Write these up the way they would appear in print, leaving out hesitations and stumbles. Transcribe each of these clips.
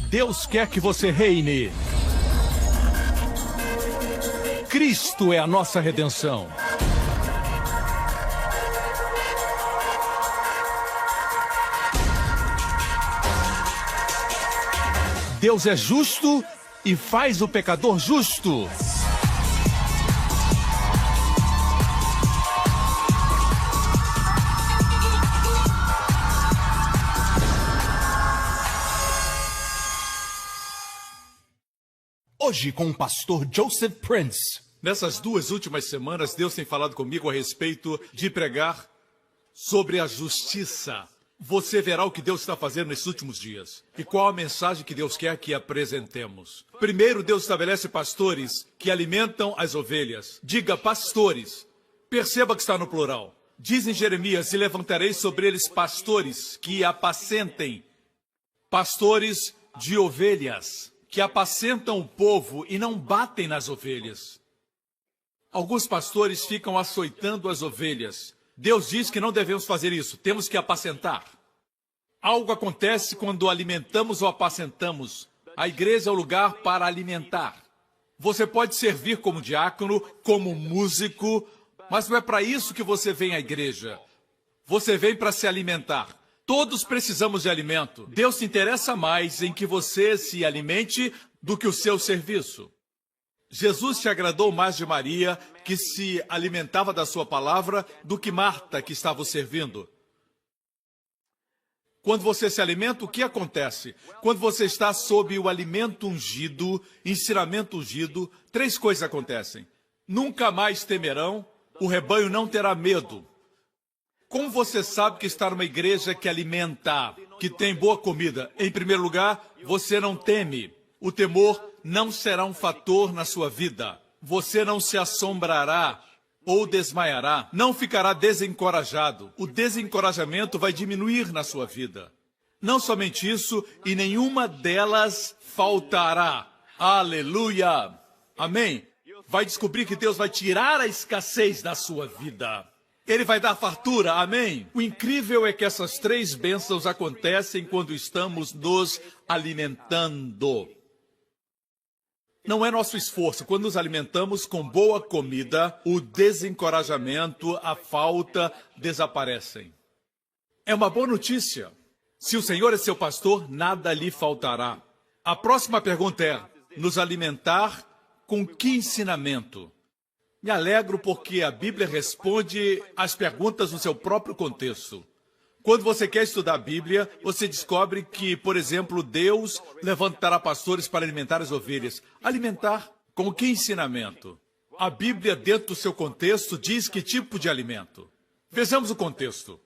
Deus quer que você reine. Cristo é a nossa redenção. Deus é justo e faz o pecador justo. Hoje com o pastor Joseph Prince. Nessas 2 últimas semanas, Deus tem falado comigo a respeito de pregar sobre a justiça. Você verá o que Deus está fazendo nesses últimos dias. E qual a mensagem que Deus quer que apresentemos. Primeiro, Deus estabelece pastores que alimentam as ovelhas. Diga pastores. Perceba que está no plural. Diz em Jeremias, e levantarei sobre eles pastores que apacentem. Pastores de ovelhas. Que apacentam o povo e não batem nas ovelhas. Alguns pastores ficam açoitando as ovelhas. Deus diz que não devemos fazer isso, temos que apacentar. Algo acontece quando alimentamos ou apacentamos. A igreja é o lugar para alimentar. Você pode servir como diácono, como músico, mas não é para isso que você vem à igreja. Você vem para se alimentar. Todos precisamos de alimento. Deus se interessa mais em que você se alimente do que o seu serviço. Jesus se agradou mais de Maria, que se alimentava da sua palavra, do que Marta, que estava o servindo. Quando você se alimenta, o que acontece? Quando você está sob o alimento ungido, ensinamento ungido, 3 coisas acontecem. Nunca mais temerão, o rebanho não terá medo. Como você sabe que está numa igreja que alimenta, que tem boa comida? Em primeiro lugar, você não teme. O temor não será um fator na sua vida. Você não se assombrará ou desmaiará. Não ficará desencorajado. O desencorajamento vai diminuir na sua vida. Não somente isso, e nenhuma delas faltará. Aleluia! Amém? Vai descobrir que Deus vai tirar a escassez da sua vida. Ele vai dar fartura, amém? O incrível é que essas 3 bênçãos acontecem quando estamos nos alimentando. Não é nosso esforço. Quando nos alimentamos com boa comida, o desencorajamento, a falta desaparecem. É uma boa notícia. Se o Senhor é seu pastor, nada lhe faltará. A próxima pergunta é, nos alimentar com que ensinamento? Me alegro porque a Bíblia responde as perguntas no seu próprio contexto. Quando você quer estudar a Bíblia, você descobre que, por exemplo, Deus levantará pastores para alimentar as ovelhas. Alimentar com que ensinamento? A Bíblia, dentro do seu contexto, diz que tipo de alimento. Vejamos o contexto.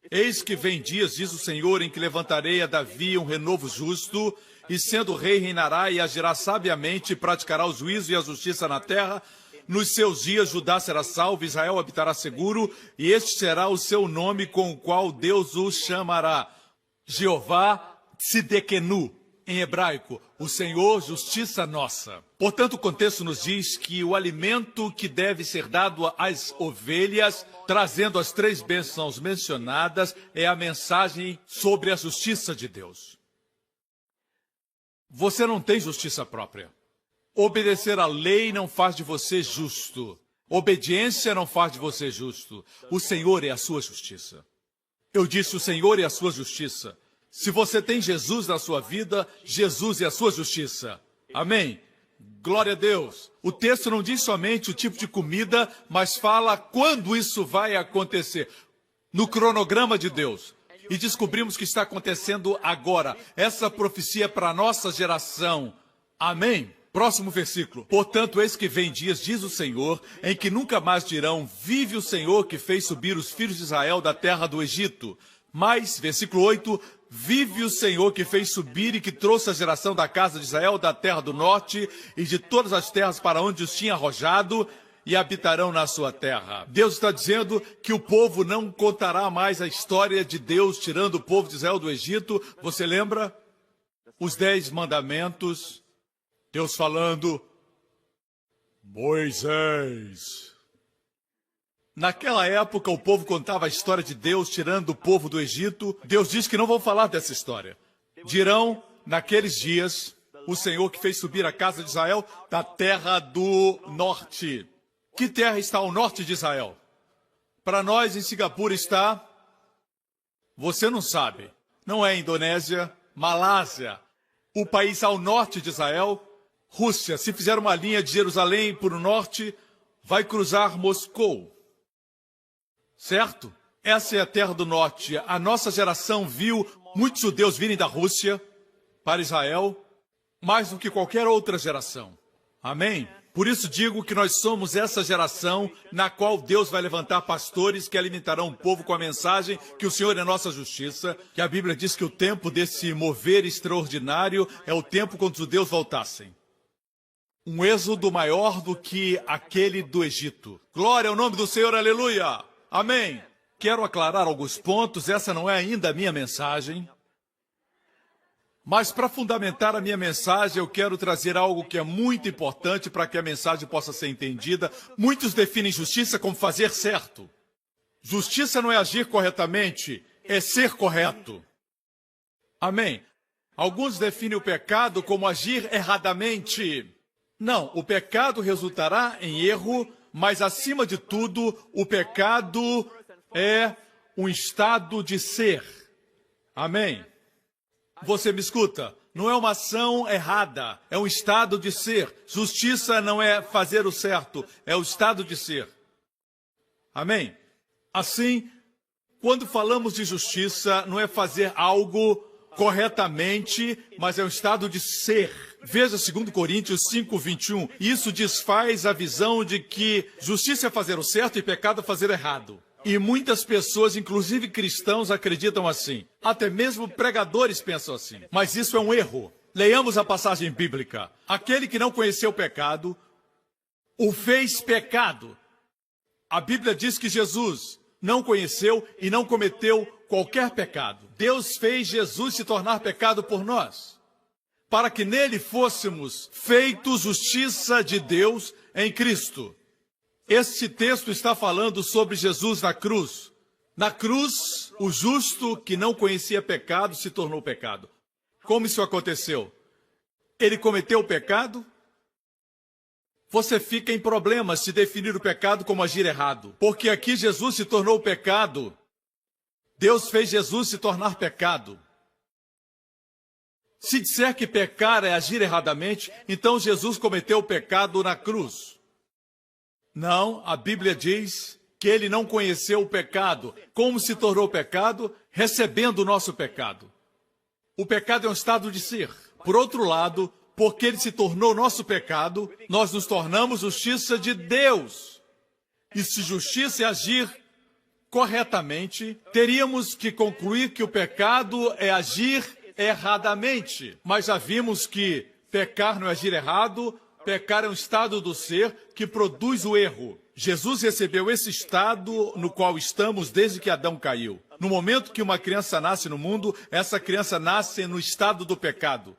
Eis que vem dias, diz o Senhor, em que levantarei a Davi um renovo justo, e sendo rei reinará e agirá sabiamente, e praticará o juízo e a justiça na terra. Nos seus dias Judá será salvo, Israel habitará seguro, e este será o seu nome com o qual Deus o chamará. Jeová Tsidekenu, em hebraico, o Senhor, justiça nossa. Portanto, o contexto nos diz que o alimento que deve ser dado às ovelhas, trazendo as 3 bênçãos mencionadas, é a mensagem sobre a justiça de Deus. Você não tem justiça própria. Obedecer à lei não faz de você justo. Obediência não faz de você justo. O Senhor é a sua justiça. Eu disse, o Senhor é a sua justiça. Se você tem Jesus na sua vida, Jesus é a sua justiça. Amém? Glória a Deus. O texto não diz somente o tipo de comida, mas fala quando isso vai acontecer. No cronograma de Deus. E descobrimos que está acontecendo agora. Essa profecia é para a nossa geração. Amém? Próximo versículo. Portanto, eis que vem dias, diz o Senhor, em que nunca mais dirão, vive o Senhor que fez subir os filhos de Israel da terra do Egito. Mas, versículo 8, vive o Senhor que fez subir e que trouxe a geração da casa de Israel da terra do norte e de todas as terras para onde os tinha arrojado, e habitarão na sua terra. Deus está dizendo que o povo não contará mais a história de Deus tirando o povo de Israel do Egito. Você lembra? Os 10 mandamentos... Deus falando, Moisés. Naquela época, o povo contava a história de Deus tirando o povo do Egito. Deus diz que não vão falar dessa história. Dirão, Naqueles dias, o Senhor que fez subir a casa de Israel da terra do norte. Que terra está ao norte de Israel? Para nós, em Singapura está... Você não sabe. Não é Indonésia, Malásia. O país ao norte de Israel, Rússia. Se fizer uma linha de Jerusalém para o norte, vai cruzar Moscou. Certo? Essa é a terra do norte. A nossa geração viu muitos judeus virem da Rússia para Israel, mais do que qualquer outra geração. Amém? Por isso digo que nós somos essa geração na qual Deus vai levantar pastores que alimentarão o povo com a mensagem que o Senhor é nossa justiça, que a Bíblia diz que o tempo desse mover extraordinário é o tempo quando os judeus voltassem. Um êxodo maior do que aquele do Egito. Glória ao nome do Senhor, aleluia! Amém! Quero aclarar alguns pontos, essa não é ainda a minha mensagem. Mas para fundamentar a minha mensagem, eu quero trazer algo que é muito importante para que a mensagem possa ser entendida. Muitos definem justiça como fazer certo. Justiça não é agir corretamente, é ser correto. Amém? Alguns definem o pecado como agir erradamente. Não, o pecado resultará em erro, mas acima de tudo, o pecado é um estado de ser. Amém? Você me escuta? Não é uma ação errada, é um estado de ser. Justiça não é fazer o certo, é o estado de ser. Amém? Assim, quando falamos de justiça, não é fazer algo corretamente, mas é um estado de ser. Veja 2 Coríntios 5:21. Isso desfaz a visão de que justiça é fazer o certo e pecado é fazer errado. E muitas pessoas, inclusive cristãos, acreditam assim. Até mesmo pregadores pensam assim. Mas isso é um erro. Leiamos a passagem bíblica. Aquele que não conheceu o pecado, o fez pecado. A Bíblia diz que Jesus não conheceu e não cometeu qualquer pecado. Deus fez Jesus se tornar pecado por nós, para que nele fôssemos feitos justiça de Deus em Cristo. Este texto está falando sobre Jesus na cruz. Na cruz, o justo que não conhecia pecado se tornou pecado. Como isso aconteceu? Ele cometeu o pecado? Você fica em problemas se definir o pecado como agir errado. Porque aqui Jesus se tornou pecado. Deus fez Jesus se tornar pecado. Se disser que pecar é agir erradamente, então Jesus cometeu o pecado na cruz. Não, a Bíblia diz que ele não conheceu o pecado. Como se tornou pecado? Recebendo o nosso pecado. O pecado é um estado de ser. Por outro lado, porque ele se tornou nosso pecado, nós nos tornamos justiça de Deus. E se justiça é agir corretamente, teríamos que concluir que o pecado é agir erradamente. Mas já vimos que pecar não é agir errado, pecar é um estado do ser que produz o erro. Jesus recebeu esse estado no qual estamos desde que Adão caiu. No momento que uma criança nasce no mundo, essa criança nasce no estado do pecado.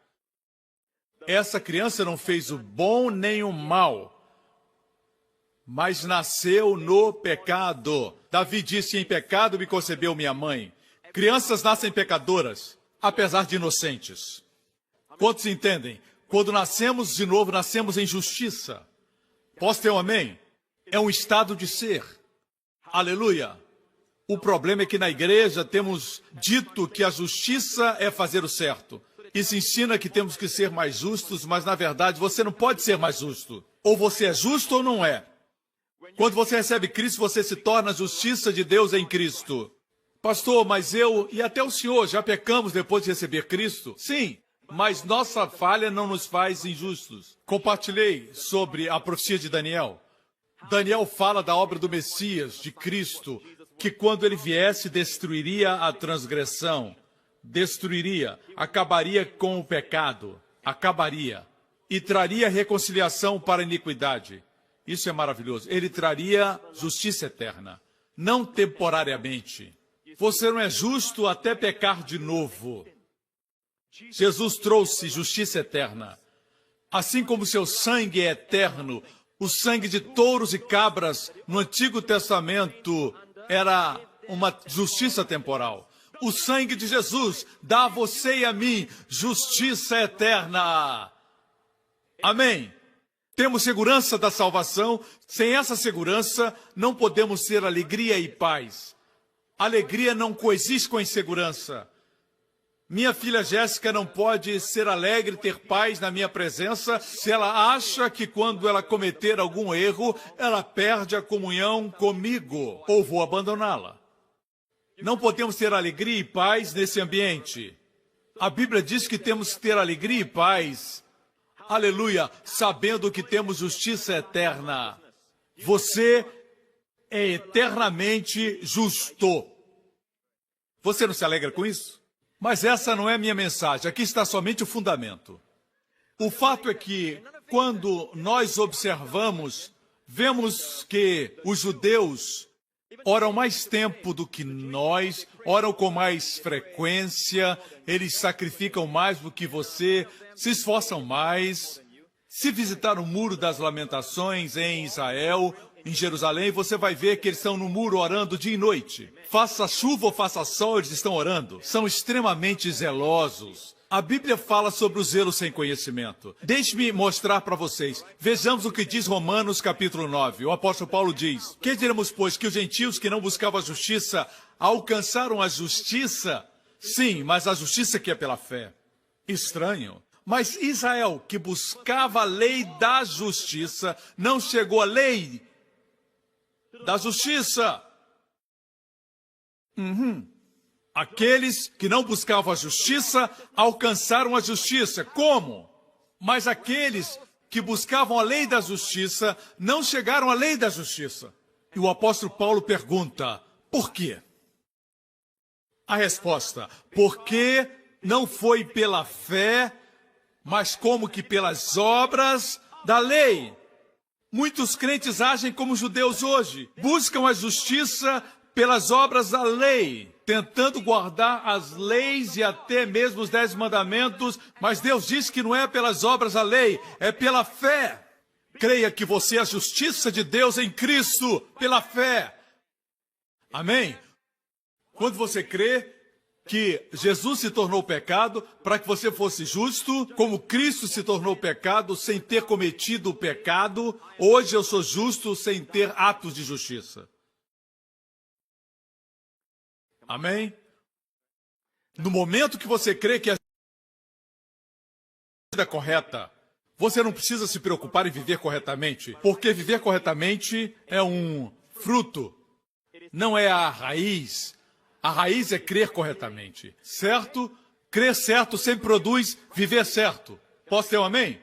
Essa criança não fez o bom nem o mal, mas nasceu no pecado. Davi disse, em pecado me concebeu minha mãe. Crianças nascem pecadoras, apesar de inocentes. Quantos entendem? Quando nascemos de novo, nascemos em justiça. Posso ter um amém? É um estado de ser. Aleluia. O problema é que na igreja temos dito que a justiça é fazer o certo. Isso ensina que temos que ser mais justos, mas na verdade você não pode ser mais justo. Ou você é justo ou não é. Quando você recebe Cristo, você se torna a justiça de Deus em Cristo. Pastor, mas eu e até o senhor já pecamos depois de receber Cristo? Sim. Mas nossa falha não nos faz injustos. Compartilhei sobre a profecia de Daniel. Daniel fala da obra do Messias, de Cristo, que quando ele viesse destruiria a transgressão, acabaria com o pecado, e traria reconciliação para a iniquidade. Isso é maravilhoso. Ele traria justiça eterna, não temporariamente. Você não é justo até pecar de novo. Jesus trouxe justiça eterna. Assim como seu sangue é eterno, o sangue de touros e cabras no Antigo Testamento era uma justiça temporal. O sangue de Jesus dá a você e a mim justiça eterna. Amém. Temos segurança da salvação. Sem essa segurança, não podemos ter alegria e paz. Alegria não coexiste com insegurança. Minha filha Jéssica não pode ser alegre, ter paz na minha presença, se ela acha que quando ela cometer algum erro, ela perde a comunhão comigo, ou vou abandoná-la. Não podemos ter alegria e paz nesse ambiente. A Bíblia diz que temos que ter alegria e paz, aleluia, sabendo que temos justiça eterna. Você é eternamente justo. Você não se alegra com isso? Mas essa não é a minha mensagem, aqui está somente o fundamento. O fato é que, quando nós observamos, vemos que os judeus oram mais tempo do que nós, oram com mais frequência, eles sacrificam mais do que você, se esforçam mais. Se visitar o Muro das Lamentações em Israel, em Jerusalém, você vai ver que eles estão no muro orando dia e noite. Faça chuva ou faça sol, eles estão orando. São extremamente zelosos. A Bíblia fala sobre o zelo sem conhecimento. Deixe-me mostrar para vocês. Vejamos o que diz Romanos capítulo 9. O apóstolo Paulo diz: que diremos, pois, que os gentios que não buscavam a justiça alcançaram a justiça? Sim, mas a justiça que é pela fé. Estranho. Mas Israel, que buscava a lei da justiça, não chegou à lei da justiça. Aqueles que não buscavam a justiça alcançaram a justiça. Como? Mas aqueles que buscavam a lei da justiça não chegaram à lei da justiça. E o apóstolo Paulo pergunta: por quê? A resposta: porque não foi pela fé, mas como que pelas obras da lei. Muitos crentes agem como judeus hoje. Buscam a justiça pelas obras da lei, tentando guardar as leis e até mesmo os 10 mandamentos, mas Deus diz que não é pelas obras da lei, é pela fé. Creia que você é a justiça de Deus em Cristo, pela fé. Amém? Quando você crê que Jesus se tornou pecado para que você fosse justo, como Cristo se tornou pecado sem ter cometido o pecado, hoje eu sou justo sem ter atos de justiça. Amém? No momento que você crê que a vida é correta, você não precisa se preocupar em viver corretamente, porque viver corretamente é um fruto, não é a raiz. A raiz é crer corretamente, certo? Crer certo sempre produz viver certo. Posso ter um amém?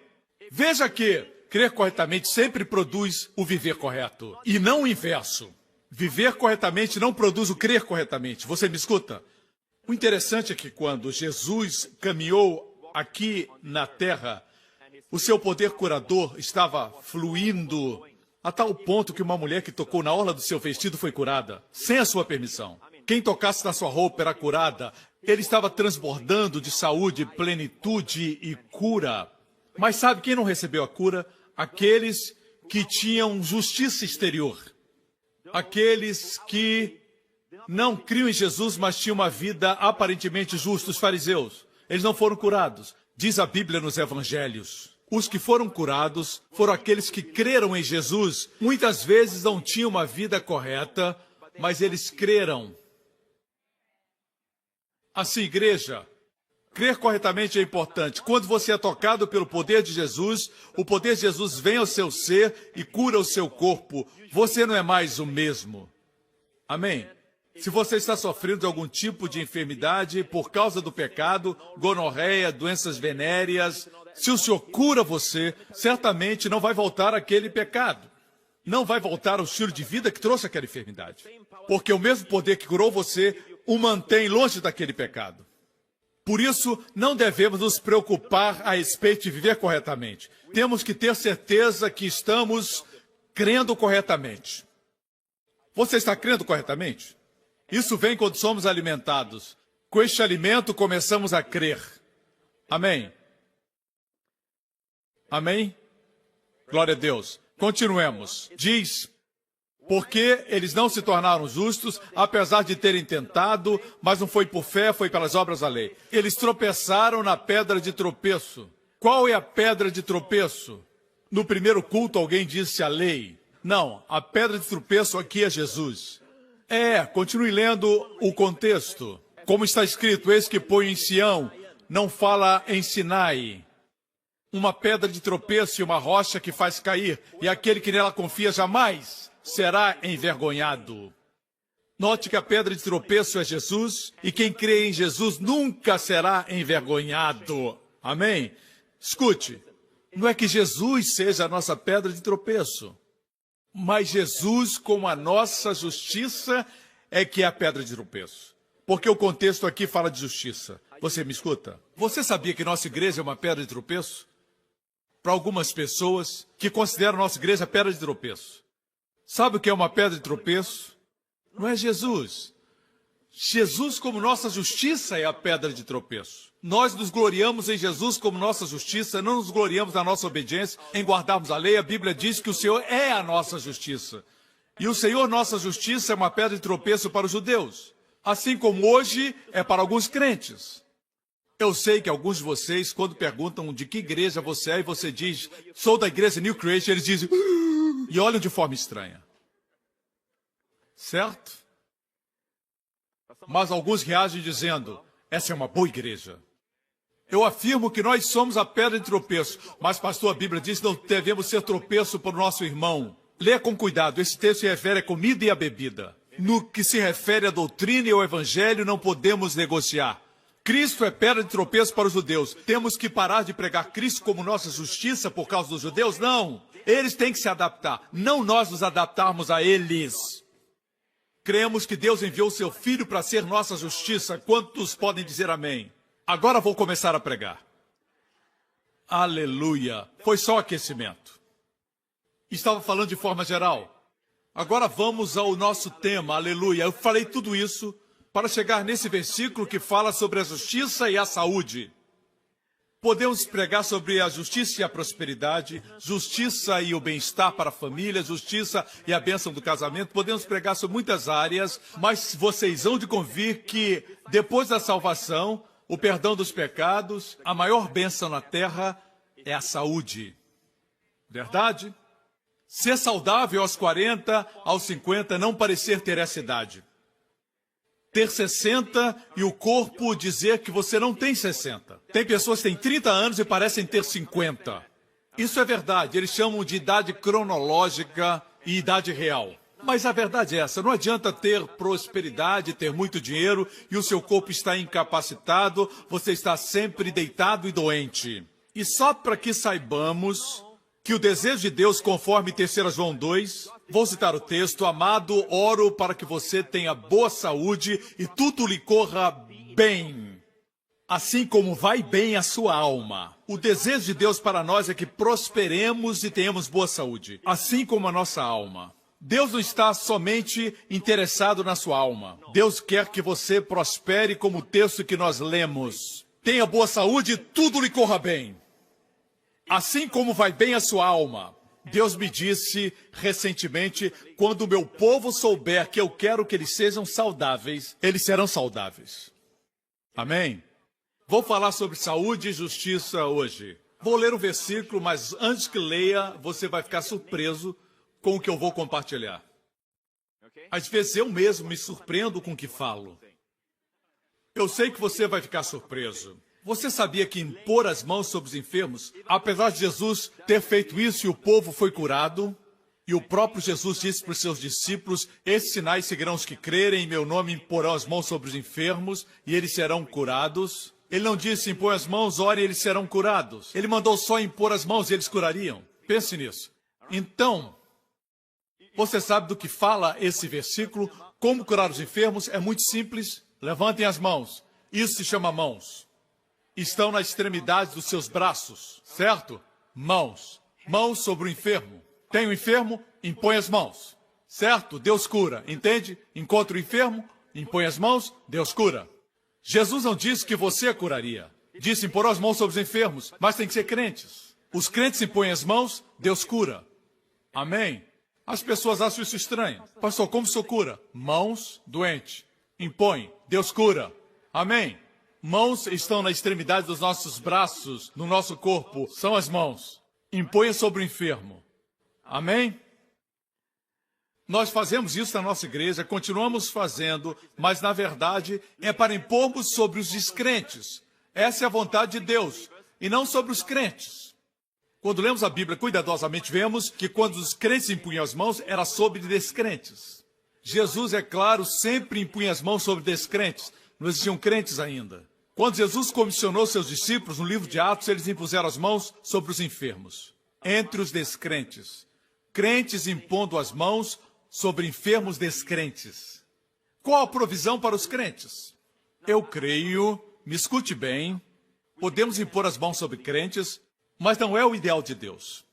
Veja que crer corretamente sempre produz o viver correto, e não o inverso. Viver corretamente não produz o crer corretamente. Você me escuta? O interessante é que quando Jesus caminhou aqui na terra, o seu poder curador estava fluindo a tal ponto que uma mulher que tocou na orla do seu vestido foi curada, sem a sua permissão. Quem tocasse na sua roupa era curada. Ele estava transbordando de saúde, plenitude e cura. Mas sabe quem não recebeu a cura? Aqueles que tinham justiça exterior. Aqueles que não criam em Jesus, mas tinham uma vida aparentemente justa, os fariseus. Eles não foram curados. Diz a Bíblia nos Evangelhos. Os que foram curados foram aqueles que creram em Jesus. Muitas vezes não tinham uma vida correta, mas eles creram. Assim, igreja, crer corretamente é importante. Quando você é tocado pelo poder de Jesus, o poder de Jesus vem ao seu ser e cura o seu corpo. Você não é mais o mesmo. Amém? Se você está sofrendo de algum tipo de enfermidade por causa do pecado, gonorreia, doenças venéreas, se o Senhor cura você, certamente não vai voltar àquele pecado. Não vai voltar ao estilo de vida que trouxe aquela enfermidade. Porque o mesmo poder que curou você o mantém longe daquele pecado. Por isso, não devemos nos preocupar a respeito de viver corretamente. Temos que ter certeza que estamos crendo corretamente. Você está crendo corretamente? Isso vem quando somos alimentados. Com este alimento, começamos a crer. Amém? Amém? Glória a Deus. Continuemos. Diz Porque eles não se tornaram justos, apesar de terem tentado, mas não foi por fé, foi pelas obras da lei. Eles tropeçaram na pedra de tropeço. Qual é a pedra de tropeço? No primeiro culto alguém disse a lei. Não, a pedra de tropeço aqui é Jesus. Continue lendo o contexto. Como está escrito, eis que põe em Sião, não fala em Sinai. Uma pedra de tropeço e uma rocha que faz cair, e aquele que nela confia jamais será envergonhado. Note que a pedra de tropeço é Jesus, e quem crê em Jesus nunca será envergonhado. Amém? Escute, não é que Jesus seja a nossa pedra de tropeço, mas Jesus, como a nossa justiça, é que é a pedra de tropeço. Porque o contexto aqui fala de justiça. Você me escuta? Você sabia que nossa igreja é uma pedra de tropeço? Para algumas pessoas que consideram nossa igreja pedra de tropeço. Sabe o que é uma pedra de tropeço? Não é Jesus. Jesus, como nossa justiça, é a pedra de tropeço. Nós nos gloriamos em Jesus como nossa justiça, não nos gloriamos na nossa obediência, em guardarmos a lei. A Bíblia diz que o Senhor é a nossa justiça. E o Senhor, nossa justiça, é uma pedra de tropeço para os judeus. Assim como hoje é para alguns crentes. Eu sei que alguns de vocês, quando perguntam de que igreja você é, e você diz, sou da igreja New Creation, eles dizem, e olham de forma estranha. Certo? Mas alguns reagem dizendo, essa é uma boa igreja. Eu afirmo que nós somos a pedra de tropeço, mas, pastor, a Bíblia diz que não devemos ser tropeço para o nosso irmão. Leia com cuidado, esse texto se refere à comida e à bebida. No que se refere à doutrina e ao evangelho, não podemos negociar. Cristo é pedra de tropeço para os judeus. Temos que parar de pregar Cristo como nossa justiça por causa dos judeus? Não. Eles têm que se adaptar, não nós nos adaptarmos a eles. Cremos que Deus enviou seu Filho para ser nossa justiça. Quantos podem dizer amém? Agora vou começar a pregar. Aleluia. Foi só aquecimento. Estava falando de forma geral. Agora vamos ao nosso tema, aleluia. Eu falei tudo isso para chegar nesse versículo que fala sobre a justiça e a saúde. Podemos pregar sobre a justiça e a prosperidade, justiça e o bem-estar para a família, justiça e a bênção do casamento. Podemos pregar sobre muitas áreas, mas vocês hão de convir que depois da salvação, o perdão dos pecados, a maior bênção na terra é a saúde. Verdade? Ser saudável aos 40, aos 50, não parecer ter essa idade. Ter 60 e o corpo dizer que você não tem 60. Tem pessoas que têm 30 anos e parecem ter 50. Isso é verdade, eles chamam de idade cronológica e idade real. Mas a verdade é essa, não adianta ter prosperidade, ter muito dinheiro e o seu corpo está incapacitado, você está sempre deitado e doente. E só para que saibamos que o desejo de Deus, conforme 3 João 2, vou citar o texto, amado, oro para que você tenha boa saúde e tudo lhe corra bem, assim como vai bem a sua alma. O desejo de Deus para nós é que prosperemos e tenhamos boa saúde, assim como a nossa alma. Deus não está somente interessado na sua alma. Deus quer que você prospere como o texto que nós lemos. Tenha boa saúde e tudo lhe corra bem. Assim como vai bem a sua alma. Deus me disse recentemente, quando o meu povo souber que eu quero que eles sejam saudáveis, eles serão saudáveis. Amém? Vou falar sobre saúde e justiça hoje. Vou ler um versículo, mas antes que leia, você vai ficar surpreso com o que eu vou compartilhar. Às vezes eu mesmo me surpreendo com o que falo. Eu sei que você vai ficar surpreso. Você sabia que impor as mãos sobre os enfermos, apesar de Jesus ter feito isso e o povo foi curado, e o próprio Jesus disse para os seus discípulos, esses sinais seguirão os que crerem, em meu nome imporão as mãos sobre os enfermos e eles serão curados. Ele não disse, impõe as mãos, ore e eles serão curados. Ele mandou só impor as mãos e eles curariam. Pense nisso. Então, você sabe do que fala esse versículo? Como curar os enfermos? É muito simples. Levantem as mãos. Isso se chama mãos. Estão na extremidade dos seus braços, certo? Mãos. Mãos sobre o enfermo. Tem o enfermo? Impõe as mãos. Certo? Deus cura. Entende? Encontra o enfermo, impõe as mãos, Deus cura. Jesus não disse que você curaria. Disse impor as mãos sobre os enfermos, mas tem que ser crentes. Os crentes impõem as mãos, Deus cura. Amém? As pessoas acham isso estranho. Pastor, como o senhor cura? Mãos, doente. Impõe, Deus cura. Amém? Mãos estão na extremidade dos nossos braços, no nosso corpo. São as mãos. Imponha sobre o enfermo. Amém? Nós fazemos isso na nossa igreja, continuamos fazendo, mas na verdade é para impormos sobre os descrentes. Essa é a vontade de Deus, e não sobre os crentes. Quando lemos a Bíblia cuidadosamente, vemos que quando os crentes impunham as mãos, era sobre descrentes. Jesus, é claro, sempre impunha as mãos sobre descrentes. Não existiam crentes ainda. Quando Jesus comissionou seus discípulos, no livro de Atos, eles impuseram as mãos sobre os enfermos, entre os descrentes. Crentes impondo as mãos sobre enfermos descrentes. Qual a provisão para os crentes? Eu creio, me escute bem, podemos impor as mãos sobre crentes, mas não é o ideal de Deus.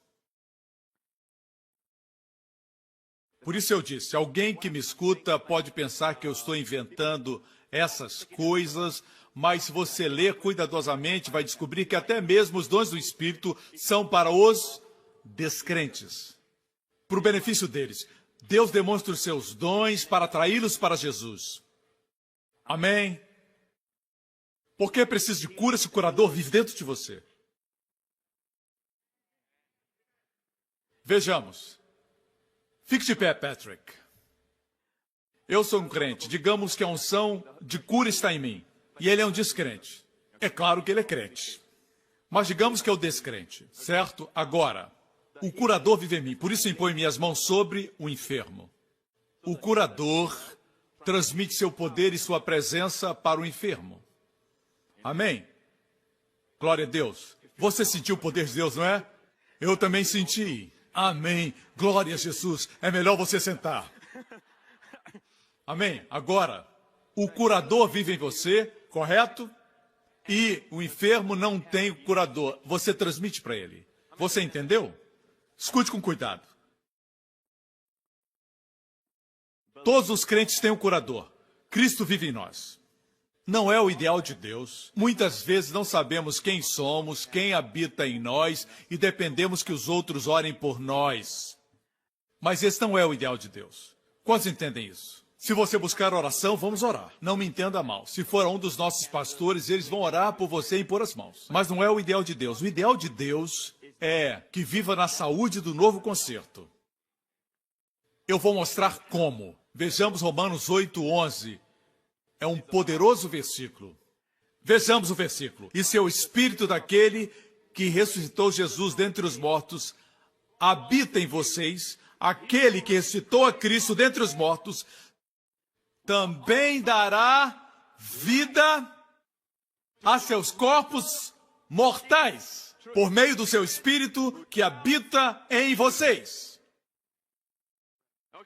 Por isso eu disse, alguém que me escuta pode pensar que eu estou inventando essas coisas, mas se você ler cuidadosamente, vai descobrir que até mesmo os dons do Espírito são para os descrentes, para o benefício deles. Deus demonstra os seus dons para atraí-los para Jesus. Amém? Por que precisa de cura se o curador vive dentro de você? Vejamos. Fique de pé, Patrick. Eu sou um crente. Digamos que a unção de cura está em mim. E ele é um descrente. É claro que ele é crente. Mas digamos que é o descrente, certo? Agora, o curador vive em mim. Por isso impõe minhas mãos sobre o enfermo. O curador transmite seu poder e sua presença para o enfermo. Amém? Glória a Deus. Você sentiu o poder de Deus, não é? Eu também senti. Amém. Glória a Jesus. É melhor você sentar. Amém. Agora, o curador vive em você, correto? E o enfermo não tem o curador. Você transmite para ele. Você entendeu? Escute com cuidado. Todos os crentes têm um curador. Cristo vive em nós. Não é o ideal de Deus. Muitas vezes não sabemos quem somos, quem habita em nós e dependemos que os outros orem por nós. Mas esse não é o ideal de Deus. Quantos entendem isso? Se você buscar oração, vamos orar. Não me entenda mal. Se for um dos nossos pastores, eles vão orar por você e impor as mãos. Mas não é o ideal de Deus. O ideal de Deus é que viva na saúde do novo concerto. Eu vou mostrar como. Vejamos Romanos 8:11. É um poderoso versículo. Vejamos o versículo. E se o espírito daquele que ressuscitou Jesus dentre os mortos habita em vocês, aquele que ressuscitou a Cristo dentre os mortos, também dará vida a seus corpos mortais, por meio do seu espírito que habita em vocês.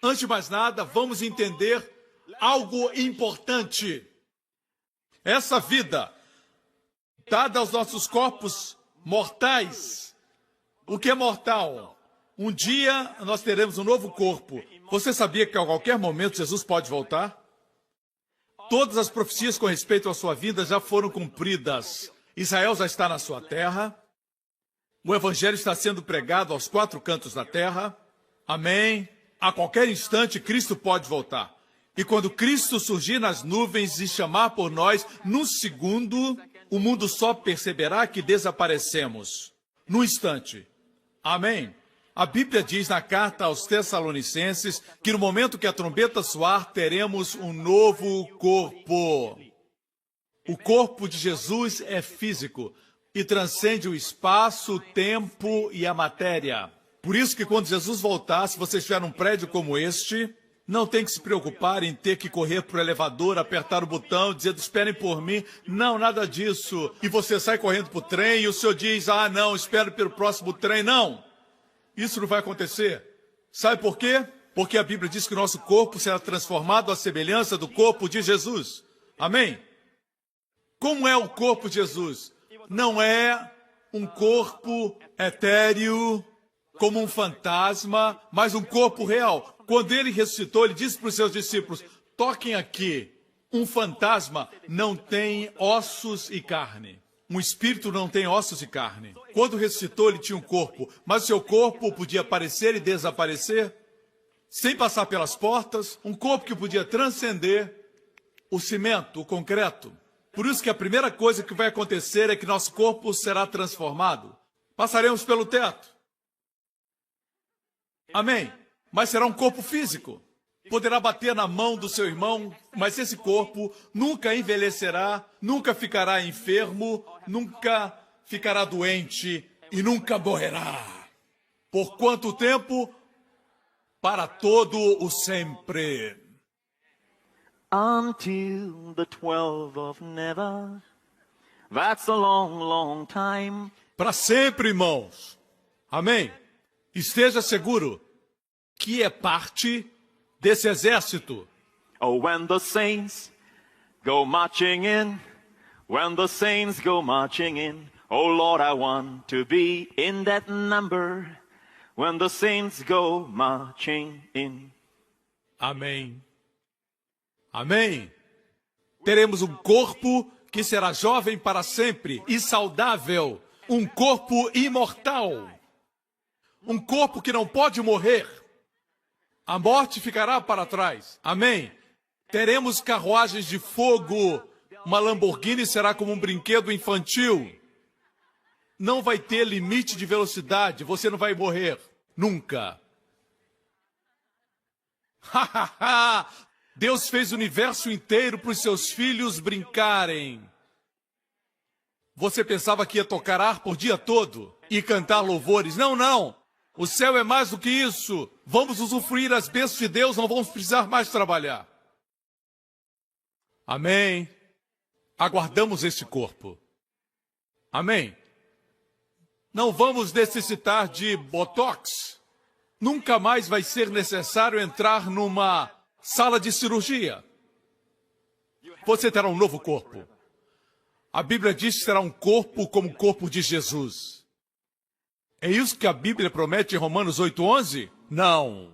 Antes de mais nada, vamos entender algo importante. Essa vida dada aos nossos corpos mortais. O que é mortal? Um dia nós teremos um novo corpo. Você sabia que a qualquer momento Jesus pode voltar? Todas as profecias com respeito à sua vida já foram cumpridas. Israel já está na sua terra. O evangelho está sendo pregado aos 4 cantos da terra. Amém. A qualquer instante Cristo pode voltar. E quando Cristo surgir nas nuvens e chamar por nós, num segundo, o mundo só perceberá que desaparecemos. Num instante. Amém? A Bíblia diz na carta aos Tessalonicenses que no momento que a trombeta soar, teremos um novo corpo. O corpo de Jesus é físico e transcende o espaço, o tempo e a matéria. Por isso que quando Jesus voltar, se você estiver num prédio como este, não tem que se preocupar em ter que correr para o elevador, apertar o botão, dizendo, esperem por mim. Não, nada disso. E você sai correndo para o trem e o senhor diz, ah, não, espero pelo próximo trem. Não, isso não vai acontecer. Sabe por quê? Porque a Bíblia diz que o nosso corpo será transformado à semelhança do corpo de Jesus. Amém? Como é o corpo de Jesus? Não é um corpo etéreo, como um fantasma, mas um corpo real. Quando ele ressuscitou, ele disse para os seus discípulos, toquem aqui, um fantasma não tem ossos e carne. Um espírito não tem ossos e carne. Quando ressuscitou, ele tinha um corpo, mas o seu corpo podia aparecer e desaparecer? sem passar pelas portas, um corpo que podia transcender o cimento, o concreto. Por isso que a primeira coisa que vai acontecer é que nosso corpo será transformado. Passaremos pelo teto. Amém? Mas será um corpo físico. Poderá bater na mão do seu irmão, mas esse corpo nunca envelhecerá, nunca ficará enfermo, nunca ficará doente e nunca morrerá. Por quanto tempo? Para todo o sempre. Until the 12 of never. That's a long, long time. Para sempre, irmãos. Amém? Esteja seguro que é parte desse exército. Oh, when the saints go marching in, when the saints go marching in, oh Lord, I want to be in that number, when the saints go marching in. Amém. Amém. Teremos um corpo que será jovem para sempre e saudável, um corpo imortal, um corpo que não pode morrer. A morte ficará para trás. Amém. Teremos carruagens de fogo. Uma Lamborghini será como um brinquedo infantil. Não vai ter limite de velocidade. Você não vai morrer. Nunca. Deus fez o universo inteiro para os seus filhos brincarem. Você pensava que ia tocar harpa o dia todo e cantar louvores. Não, não. O céu é mais do que isso. Vamos usufruir as bênçãos de Deus, não vamos precisar mais trabalhar. Amém. Aguardamos este corpo. Amém. Não vamos necessitar de botox. Nunca mais vai ser necessário entrar numa sala de cirurgia. Você terá um novo corpo. A Bíblia diz que será um corpo como o corpo de Jesus. É isso que a Bíblia promete em Romanos 8:11? Não.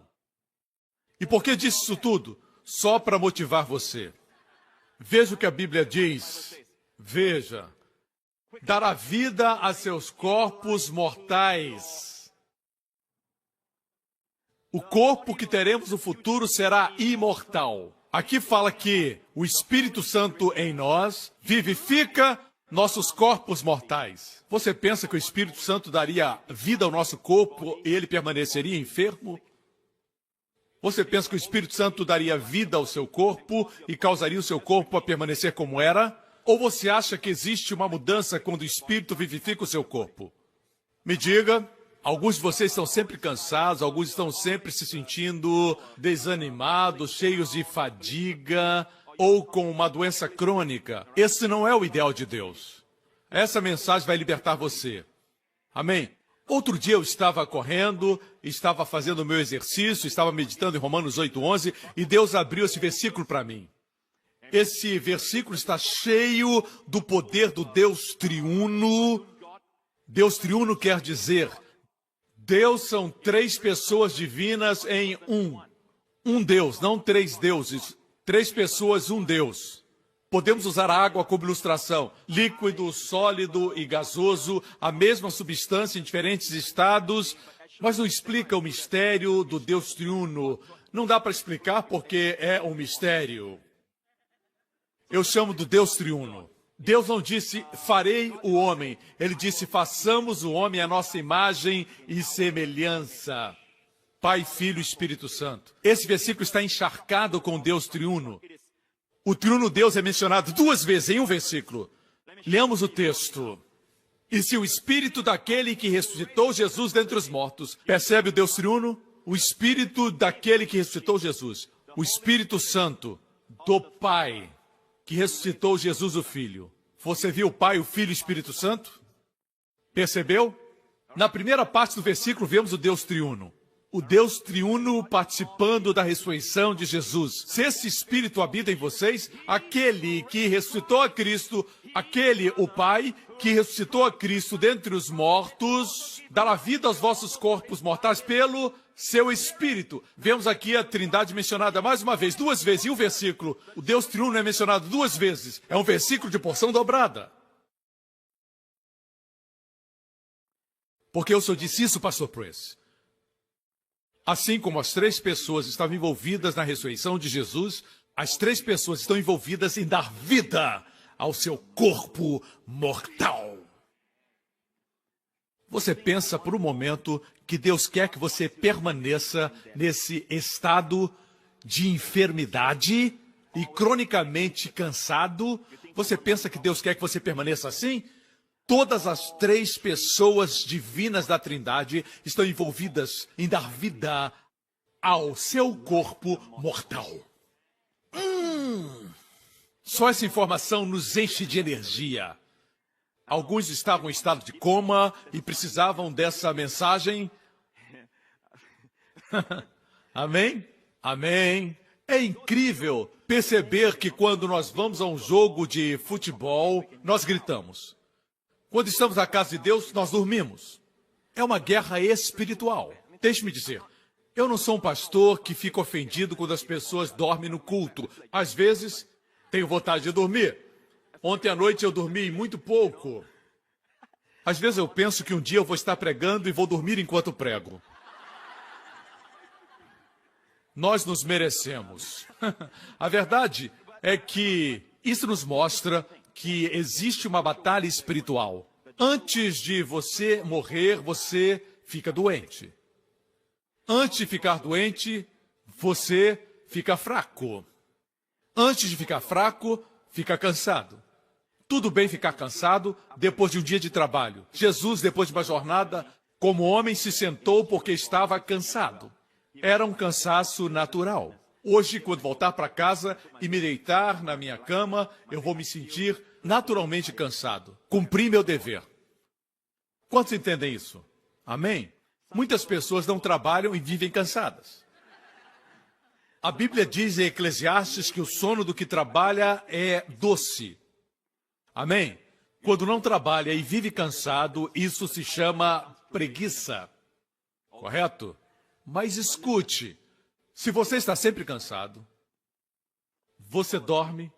E por que disse isso tudo? Só para motivar você. Veja o que a Bíblia diz. Veja. Dará vida a seus corpos mortais. O corpo que teremos no futuro será imortal. Aqui fala que o Espírito Santo em nós vivifica nossos corpos mortais. Você pensa que o Espírito Santo daria vida ao nosso corpo e ele permaneceria enfermo? Você pensa que o Espírito Santo daria vida ao seu corpo e causaria o seu corpo a permanecer como era? Ou você acha que existe uma mudança quando o Espírito vivifica o seu corpo? Me diga, alguns de vocês estão sempre cansados, alguns estão sempre se sentindo desanimados, cheios de fadiga, ou com uma doença crônica. Esse não é o ideal de Deus. Essa mensagem vai libertar você. Amém? Outro dia eu estava correndo, estava fazendo o meu exercício, estava meditando em Romanos 8:11 e Deus abriu esse versículo para mim. Esse versículo está cheio do poder do Deus triuno. Deus triuno quer dizer, Deus são três pessoas divinas em um. Um Deus, não três deuses. Três pessoas, um Deus. Podemos usar a água como ilustração. Líquido, sólido e gasoso, a mesma substância em diferentes estados, mas não explica o mistério do Deus triuno. Não dá para explicar porque é um mistério. Eu chamo do Deus triuno. Deus não disse, farei o homem. Ele disse, façamos o homem à nossa imagem e semelhança. Pai, Filho e Espírito Santo. Esse versículo está encharcado com Deus triuno. O triuno Deus é mencionado duas vezes em um versículo. Leamos o texto. E se o Espírito daquele que ressuscitou Jesus dentre os mortos, percebe o Deus triuno? O Espírito daquele que ressuscitou Jesus. O Espírito Santo do Pai que ressuscitou Jesus o Filho. Você viu o Pai, o Filho e o Espírito Santo? Percebeu? Na primeira parte do versículo vemos o Deus triuno. O Deus triuno participando da ressurreição de Jesus. Se esse Espírito habita em vocês, aquele que ressuscitou a Cristo, aquele, o Pai, que ressuscitou a Cristo dentre os mortos, dará vida aos vossos corpos mortais pelo seu Espírito. Vemos aqui a Trindade mencionada mais uma vez, duas vezes em um versículo. O Deus triuno é mencionado duas vezes. É um versículo de porção dobrada. Porque eu só disse isso, pastor Press. Assim como as 3 pessoas estavam envolvidas na ressurreição de Jesus, as 3 pessoas estão envolvidas em dar vida ao seu corpo mortal. Você pensa por um momento que Deus quer que você permaneça nesse estado de enfermidade e cronicamente cansado? Você pensa que Deus quer que você permaneça assim? Todas as 3 pessoas divinas da Trindade estão envolvidas em dar vida ao seu corpo mortal. Só essa informação nos enche de energia. Alguns estavam em estado de coma e precisavam dessa mensagem. Amém? Amém. É incrível perceber que quando nós vamos a um jogo de futebol, nós gritamos. Quando estamos na casa de Deus, nós dormimos. É uma guerra espiritual. Deixe-me dizer, eu não sou um pastor que fica ofendido quando as pessoas dormem no culto. Às vezes, tenho vontade de dormir. Ontem à noite eu dormi muito pouco. Às vezes eu penso que um dia eu vou estar pregando e vou dormir enquanto prego. Nós nos merecemos. A verdade é que isso nos mostra que existe uma batalha espiritual. Antes de você morrer, você fica doente. Antes de ficar doente, você fica fraco. Antes de ficar fraco, fica cansado. Tudo bem ficar cansado depois de um dia de trabalho. Jesus, depois de uma jornada, como homem, se sentou porque estava cansado. Era um cansaço natural. Hoje, quando voltar para casa e me deitar na minha cama, eu vou me sentir naturalmente cansado. Cumpri meu dever. Quantos entendem isso? Amém? Muitas pessoas não trabalham e vivem cansadas. A Bíblia diz em Eclesiastes que o sono do que trabalha é doce. Amém? Quando não trabalha e vive cansado, isso se chama preguiça. Correto? Mas escute, se você está sempre cansado, você dorme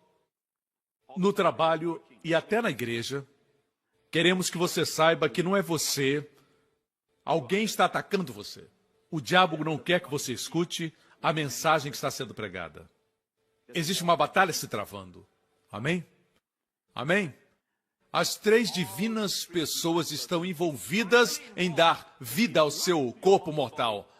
no trabalho e até na igreja, queremos que você saiba que não é você, alguém está atacando você. O diabo não quer que você escute a mensagem que está sendo pregada. Existe uma batalha se travando. Amém? Amém? As 3 divinas pessoas estão envolvidas em dar vida ao seu corpo mortal.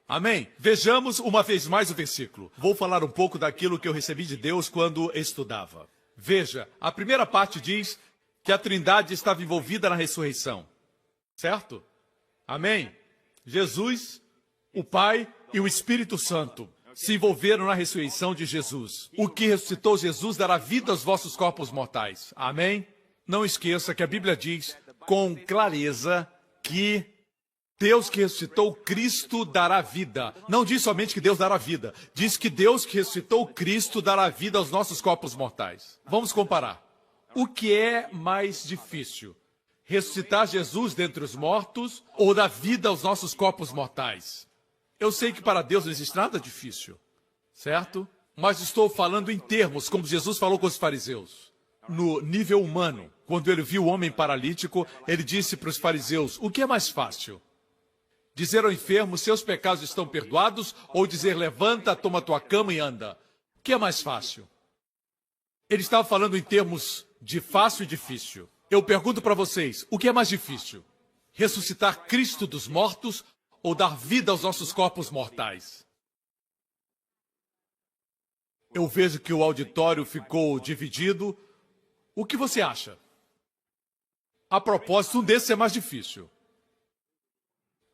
Amém? Vejamos uma vez mais o versículo. Vou falar um pouco daquilo que eu recebi de Deus quando estudava. Veja, a primeira parte diz que a Trindade estava envolvida na ressurreição. Certo? Amém? Jesus, o Pai e o Espírito Santo se envolveram na ressurreição de Jesus. O que ressuscitou Jesus dará vida aos vossos corpos mortais. Amém? Não esqueça que a Bíblia diz com clareza que Deus que ressuscitou Cristo dará vida. Não diz somente que Deus dará vida. Diz que Deus que ressuscitou Cristo dará vida aos nossos corpos mortais. Vamos comparar. O que é mais difícil? Ressuscitar Jesus dentre os mortos ou dar vida aos nossos corpos mortais? Eu sei que para Deus não existe nada difícil, certo? Mas estou falando em termos, como Jesus falou com os fariseus. No nível humano, quando ele viu o homem paralítico, ele disse para os fariseus, o que é mais fácil? Dizer ao enfermo, seus pecados estão perdoados, ou dizer, levanta, toma tua cama e anda? O que é mais fácil? Ele estava falando em termos de fácil e difícil. Eu pergunto para vocês, o que é mais difícil? Ressuscitar Cristo dos mortos ou dar vida aos nossos corpos mortais? Eu vejo que o auditório ficou dividido. O que você acha? A propósito, um desses é mais difícil.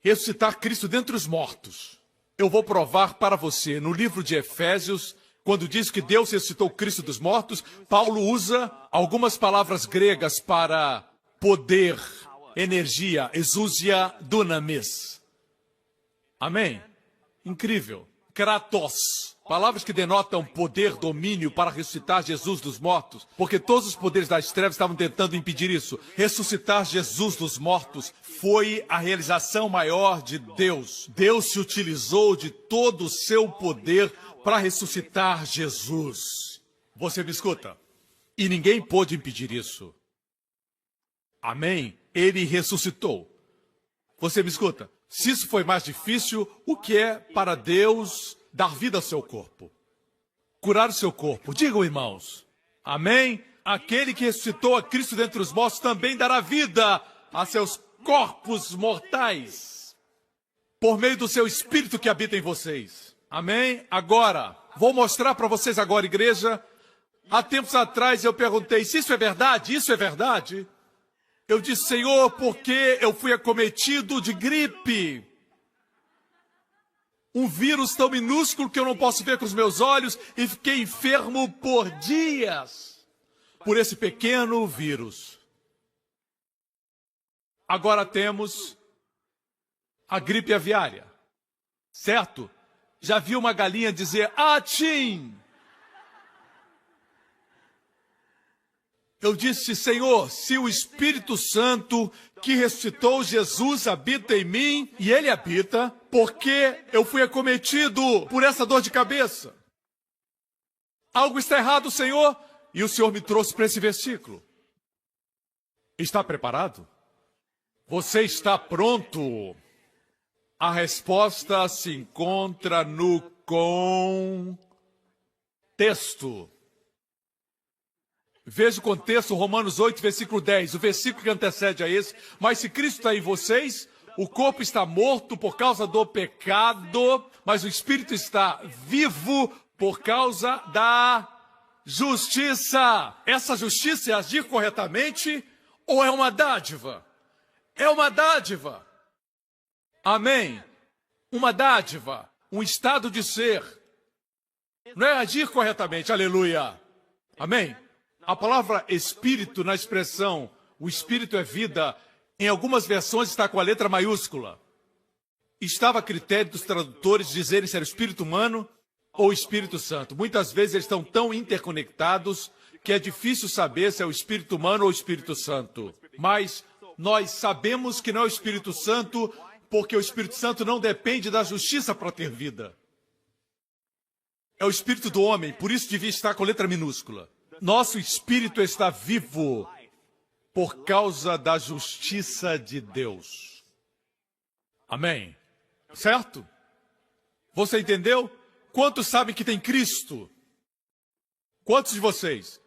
Ressuscitar Cristo dentre os mortos. Eu vou provar para você, no livro de Efésios, quando diz que Deus ressuscitou Cristo dos mortos, Paulo usa algumas palavras gregas para poder, energia, exousia, dunamis. Amém? Incrível. Kratos. Palavras que denotam poder, domínio para ressuscitar Jesus dos mortos, porque todos os poderes das trevas estavam tentando impedir isso. Ressuscitar Jesus dos mortos foi a realização maior de Deus. Deus se utilizou de todo o seu poder para ressuscitar Jesus. Você me escuta? E ninguém pôde impedir isso. Amém? Ele ressuscitou. Você me escuta? Se isso foi mais difícil, o que é para Deus dar vida ao seu corpo? Curar o seu corpo. Digam, irmãos. Amém? Aquele que ressuscitou a Cristo dentre os mortos também dará vida a seus corpos mortais, por meio do seu Espírito que habita em vocês. Amém? Agora, vou mostrar para vocês agora, igreja. Há tempos atrás eu perguntei se isso é verdade, isso é verdade. Eu disse, Senhor, porque eu fui acometido de gripe. Um vírus tão minúsculo que eu não posso ver com os meus olhos e fiquei enfermo por dias por esse pequeno vírus. Agora temos a gripe aviária, certo? Já vi uma galinha dizer, atim! Eu disse, Senhor, se o Espírito Santo que ressuscitou Jesus habita em mim, e ele habita, porque eu fui acometido por essa dor de cabeça. Algo está errado, Senhor? E o Senhor me trouxe para esse versículo. Está preparado? Você está pronto? A resposta se encontra no contexto. Veja o contexto, Romanos 8, versículo 10, o versículo que antecede a esse. Mas se Cristo está em vocês, o corpo está morto por causa do pecado, mas o Espírito está vivo por causa da justiça. Essa justiça é agir corretamente ou é uma dádiva? É uma dádiva. Amém? Uma dádiva, um estado de ser. Não é agir corretamente, aleluia. Amém? A palavra espírito na expressão o espírito é vida, em algumas versões está com a letra maiúscula. Estava a critério dos tradutores dizerem se era o espírito humano ou o Espírito Santo. Muitas vezes eles estão tão interconectados que é difícil saber se é o espírito humano ou o Espírito Santo. Mas nós sabemos que não é o Espírito Santo, porque o Espírito Santo não depende da justiça para ter vida. É o espírito do homem, por isso devia estar com letra minúscula. Nosso espírito está vivo por causa da justiça de Deus. Amém? Certo? Você entendeu? Quantos sabem que tem Cristo? Quantos de vocês?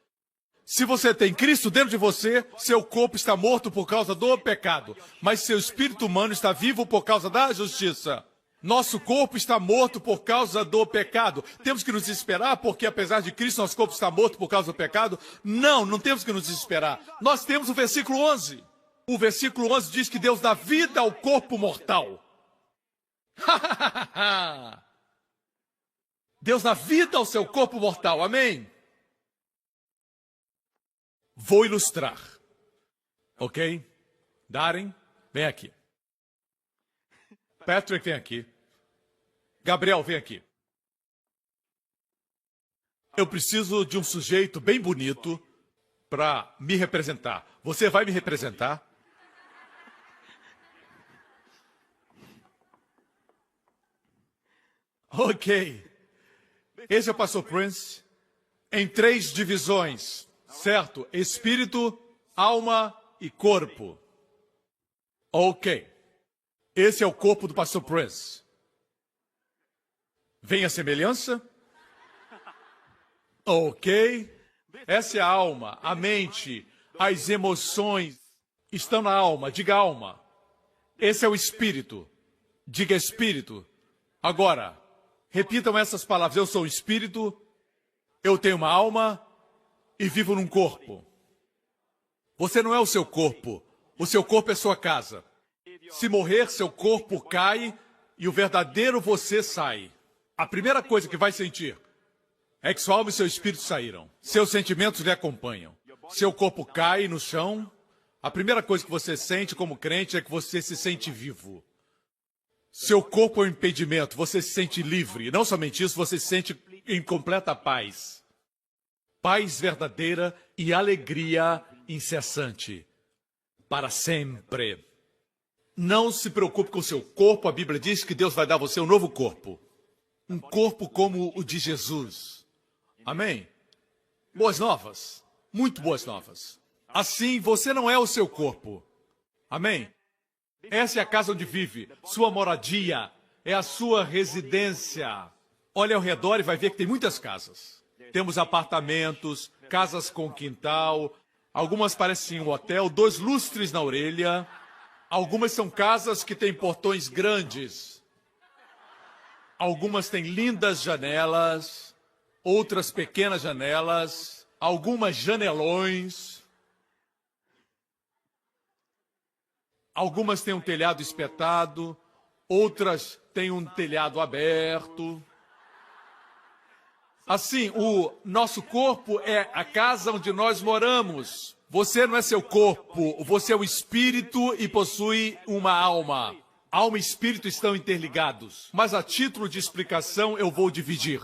Se você tem Cristo dentro de você, seu corpo está morto por causa do pecado, mas seu espírito humano está vivo por causa da justiça. Nosso corpo está morto por causa do pecado. Temos que nos desesperar porque, apesar de Cristo, nosso corpo está morto por causa do pecado? Não, não temos que nos desesperar. Nós temos o versículo 11. O versículo 11 diz que Deus dá vida ao corpo mortal. Deus dá vida ao seu corpo mortal, amém? Vou ilustrar. Ok? Darren, vem aqui. Patrick, vem aqui. Gabriel, vem aqui. Eu preciso de um sujeito bem bonito para me representar. Você vai me representar? Ok. Esse é o pastor Prince em 3 divisões, certo? Espírito, alma e corpo. Ok. Esse é o corpo do pastor Prince. Vem a semelhança? Ok. Essa é a alma, a mente, as emoções estão na alma. Diga alma. Esse é o espírito. Diga espírito. Agora, repitam essas palavras. Eu sou o espírito, eu tenho uma alma e vivo num corpo. Você não é o seu corpo. O seu corpo é sua casa. Se morrer, seu corpo cai e o verdadeiro você sai. A primeira coisa que vai sentir é que sua alma e seu espírito saíram. Seus sentimentos lhe acompanham. Seu corpo cai no chão. A primeira coisa que você sente como crente é que você se sente vivo. Seu corpo é um impedimento, você se sente livre. Não somente isso, você se sente em completa paz. Paz verdadeira e alegria incessante. Para sempre. Não se preocupe com o seu corpo, a Bíblia diz que Deus vai dar a você um novo corpo. Um corpo como o de Jesus. Amém? Boas novas. Muito boas novas. Assim, você não é o seu corpo. Amém? Essa é a casa onde vive, sua moradia, é a sua residência. Olha ao redor e vai ver que tem muitas casas. Temos apartamentos, casas com quintal, algumas parecem um hotel, 2 lustres na orelha. Algumas são casas que têm portões grandes. Algumas têm lindas janelas, outras pequenas janelas, algumas janelões. Algumas têm um telhado espetado, outras têm um telhado aberto. Assim, o nosso corpo é a casa onde nós moramos. Você não é seu corpo, você é o espírito e possui uma alma. Alma e espírito estão interligados. Mas a título de explicação eu vou dividir.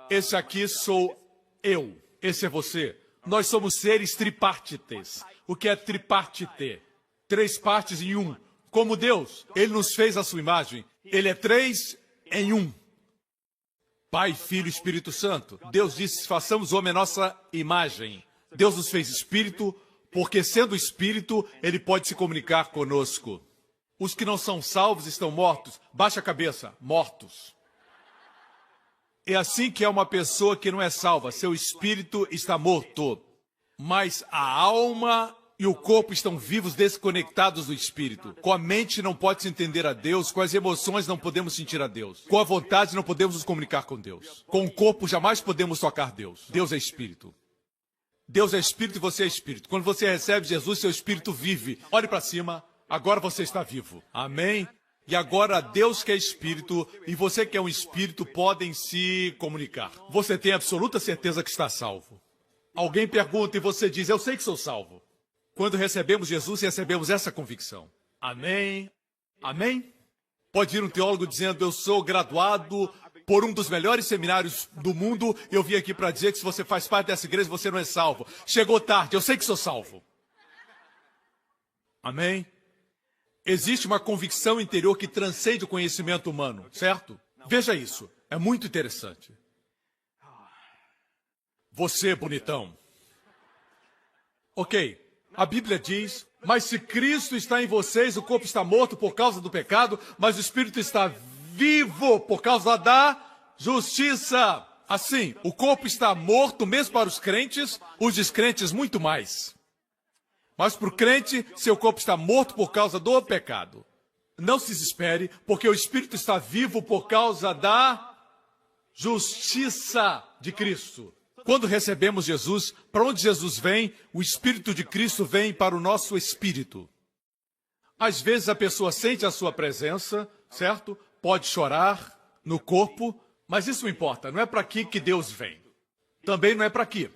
Esse aqui sou eu, esse é você. Nós somos seres tripartites. O que é tripartite? 3 partes em um. Como Deus, Ele nos fez a sua imagem. Ele é 3 em 1. Pai, Filho e Espírito Santo. Deus disse, façamos homem a nossa imagem. Deus nos fez espírito, porque sendo espírito, Ele pode se comunicar conosco. Os que não são salvos estão mortos. Baixa a cabeça, mortos. É assim que é uma pessoa que não é salva. Seu espírito está morto. Mas a alma e o corpo estão vivos, desconectados do espírito. Com a mente não pode se entender a Deus, com as emoções não podemos sentir a Deus. Com a vontade não podemos nos comunicar com Deus. Com o corpo jamais podemos tocar Deus. Deus é espírito. Deus é espírito e você é espírito. Quando você recebe Jesus, seu espírito vive. Olhe para cima, agora você está vivo. Amém? E agora Deus que é espírito e você que é um espírito podem se comunicar. Você tem absoluta certeza que está salvo. Alguém pergunta e você diz, eu sei que sou salvo. Quando recebemos Jesus, recebemos essa convicção. Amém? Amém? Pode ir um teólogo dizendo, eu sou graduado por um dos melhores seminários do mundo, eu vim aqui para dizer que se você faz parte dessa igreja, você não é salvo. Chegou tarde, eu sei que sou salvo. Amém? Existe uma convicção interior que transcende o conhecimento humano, certo? Veja isso, é muito interessante. Você, bonitão. Ok, a Bíblia diz, mas se Cristo está em vocês, o corpo está morto por causa do pecado, mas o Espírito está vivo por causa da justiça. Assim, o corpo está morto mesmo para os crentes, os descrentes muito mais. Mas para o crente, seu corpo está morto por causa do pecado. Não se desespere, porque o Espírito está vivo por causa da justiça de Cristo. Quando recebemos Jesus, para onde Jesus vem, o Espírito de Cristo vem para o nosso espírito. Às vezes a pessoa sente a sua presença, certo? Pode chorar no corpo, mas isso não importa, não é para aqui que Deus vem. Também não é para aqui.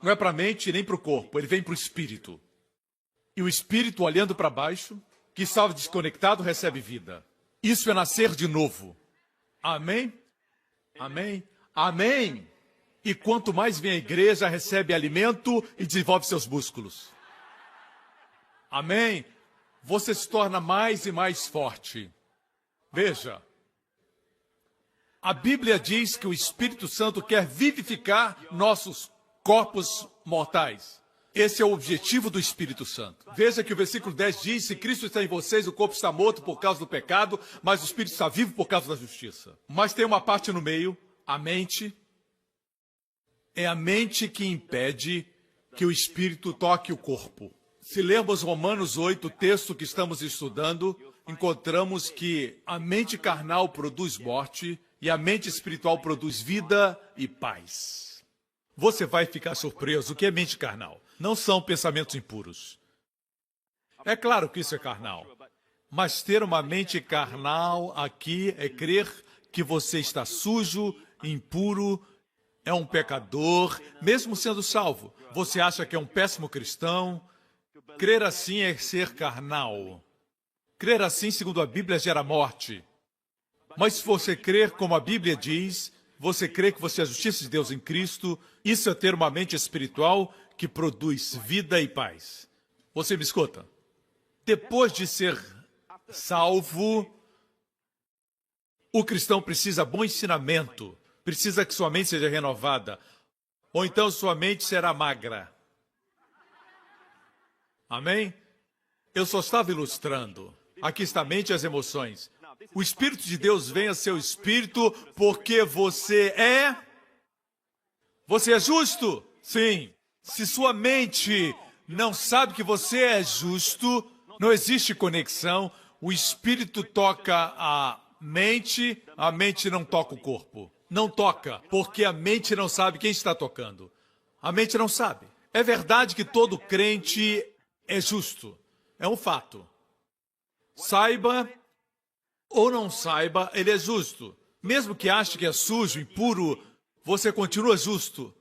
Não é para a mente nem para o corpo, ele vem para o espírito. E o espírito, olhando para baixo, que estava desconectado, recebe vida. Isso é nascer de novo. Amém? Amém? Amém! E quanto mais vem a igreja, recebe alimento e desenvolve seus músculos. Amém? Você se torna mais e mais forte. Veja, a Bíblia diz que o Espírito Santo quer vivificar nossos corpos mortais. Esse é o objetivo do Espírito Santo. Veja que o versículo 10 diz, se Cristo está em vocês, o corpo está morto por causa do pecado, mas o Espírito está vivo por causa da justiça. Mas tem uma parte no meio, a mente. É a mente que impede que o Espírito toque o corpo. Se lermos Romanos 8, o texto que estamos estudando, encontramos que a mente carnal produz morte e a mente espiritual produz vida e paz. Você vai ficar surpreso. O que é mente carnal? Não são pensamentos impuros. É claro que isso é carnal. Mas ter uma mente carnal aqui é crer que você está sujo, impuro, é um pecador, mesmo sendo salvo. Você acha que é um péssimo cristão? Crer assim é ser carnal. Crer assim, segundo a Bíblia, gera morte. Mas se você crer como a Bíblia diz, você crê que você é a justiça de Deus em Cristo, isso é ter uma mente espiritual que produz vida e paz. Você me escuta? Depois de ser salvo, o cristão precisa de bom ensinamento. Precisa que sua mente seja renovada, ou então sua mente será magra. Amém? Eu só estava ilustrando. Aqui está a mente e as emoções. O Espírito de Deus vem a seu espírito porque você é... Você é justo? Sim. Se sua mente não sabe que você é justo, não existe conexão. O Espírito toca a mente não toca o corpo. Não toca, porque a mente não sabe quem está tocando. A mente não sabe. É verdade que todo crente é justo. É um fato. Saiba ou não saiba, ele é justo. Mesmo que ache que é sujo, impuro, você continua justo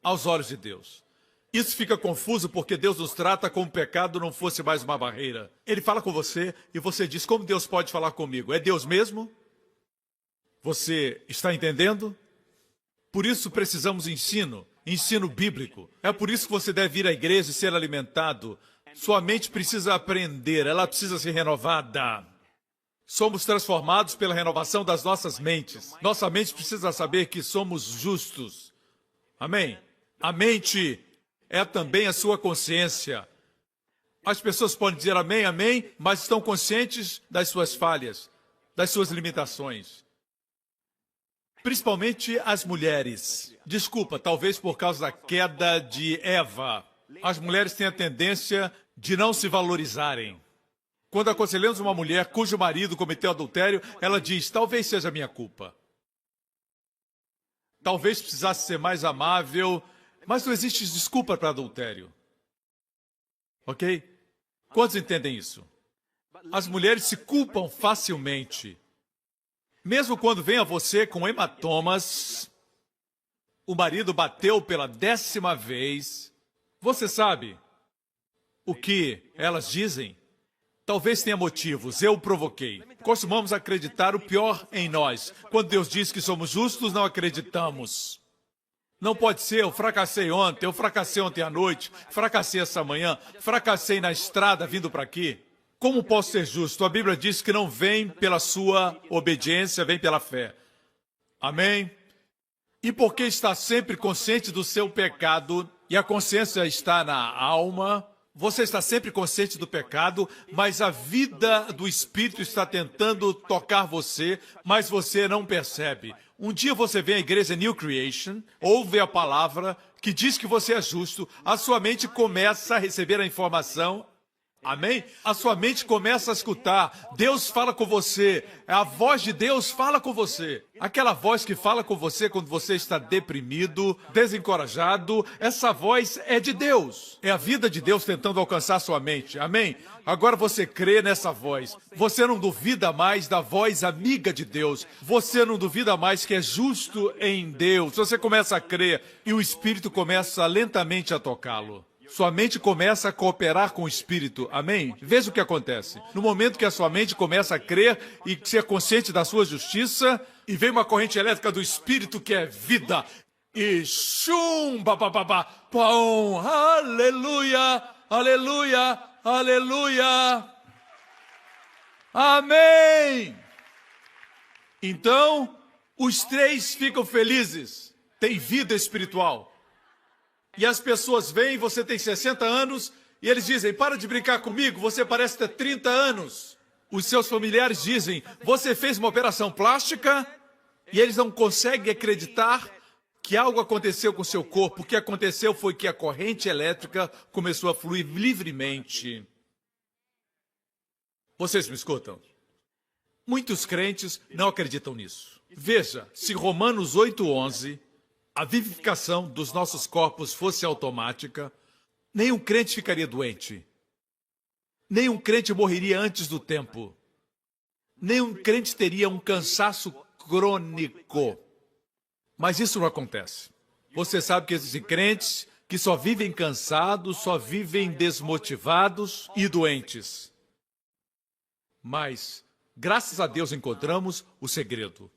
aos olhos de Deus. Isso fica confuso porque Deus nos trata como o pecado não fosse mais uma barreira. Ele fala com você e você diz, como Deus pode falar comigo? É Deus mesmo? Você está entendendo? Por isso precisamos de ensino bíblico. É por isso que você deve ir à igreja e ser alimentado. Sua mente precisa aprender, ela precisa ser renovada. Somos transformados pela renovação das nossas mentes. Nossa mente precisa saber que somos justos. Amém? A mente é também a sua consciência. As pessoas podem dizer amém, amém, mas estão conscientes das suas falhas, das suas limitações. Principalmente as mulheres. Desculpa, talvez por causa da queda de Eva. As mulheres têm a tendência de não se valorizarem. Quando aconselhamos uma mulher cujo marido cometeu adultério, ela diz, talvez seja minha culpa. Talvez precisasse ser mais amável, mas não existe desculpa para adultério. Ok? Quantos entendem isso? As mulheres se culpam facilmente. Mesmo quando vem a você com hematomas, o marido bateu pela 10ª vez. Você sabe o que elas dizem? Talvez tenha motivos, eu o provoquei. Costumamos acreditar o pior em nós. Quando Deus diz que somos justos, não acreditamos. Não pode ser, eu fracassei ontem à noite, fracassei essa manhã, fracassei na estrada vindo para aqui. Como posso ser justo? A Bíblia diz que não vem pela sua obediência, vem pela fé. Amém? E porque está sempre consciente do seu pecado, e a consciência está na alma, você está sempre consciente do pecado, mas a vida do Espírito está tentando tocar você, mas você não percebe. Um dia você vem à igreja New Creation, ouve a palavra que diz que você é justo, a sua mente começa a receber a informação. Amém? A sua mente começa a escutar. Deus fala com você. A voz de Deus fala com você. Aquela voz que fala com você quando você está deprimido, desencorajado, essa voz é de Deus. É a vida de Deus tentando alcançar sua mente. Amém? Agora você crê nessa voz. Você não duvida mais da voz amiga de Deus. Você não duvida mais que é justo em Deus. Você começa a crer e o Espírito começa lentamente a tocá-lo. Sua mente começa a cooperar com o Espírito. Amém? Veja o que acontece. No momento que a sua mente começa a crer e ser consciente da sua justiça, e vem uma corrente elétrica do Espírito que é vida. E chum, bababá, pão, aleluia, aleluia, aleluia. Amém! Então, os três ficam felizes. Tem vida espiritual. E as pessoas vêm, você tem 60 anos, e eles dizem, para de brincar comigo, você parece ter 30 anos. Os seus familiares dizem, você fez uma operação plástica, e eles não conseguem acreditar que algo aconteceu com seu corpo. O que aconteceu foi que a corrente elétrica começou a fluir livremente. Vocês me escutam? Muitos crentes não acreditam nisso. Veja, se Romanos 8:11... a vivificação dos nossos corpos fosse automática, nenhum crente ficaria doente. Nenhum crente morreria antes do tempo. Nenhum crente teria um cansaço crônico. Mas isso não acontece. Você sabe que existem crentes que só vivem cansados, só vivem desmotivados e doentes. Mas, graças a Deus, encontramos o segredo.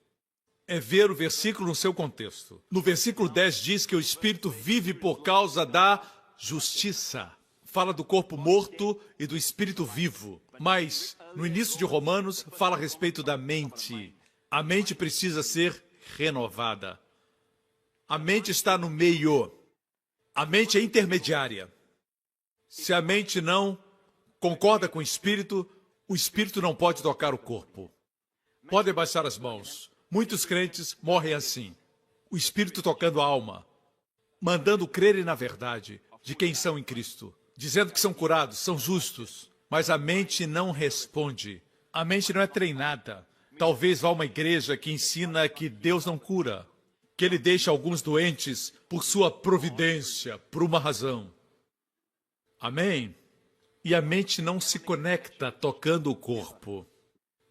É ver o versículo no seu contexto. No versículo 10 diz que o Espírito vive por causa da justiça. Fala do corpo morto e do Espírito vivo. Mas, no início de Romanos, fala a respeito da mente. A mente precisa ser renovada. A mente está no meio. A mente é intermediária. Se a mente não concorda com o Espírito, O espírito não pode tocar o corpo. Podem baixar as mãos. Muitos crentes morrem assim. O espírito tocando a alma, mandando crerem na verdade de quem são em Cristo, dizendo que são curados, são justos, mas a mente não responde. A mente não é treinada. Talvez vá a uma igreja que ensina que Deus não cura, que Ele deixa alguns doentes por sua providência, por uma razão. Amém? E a mente não se conecta tocando o corpo.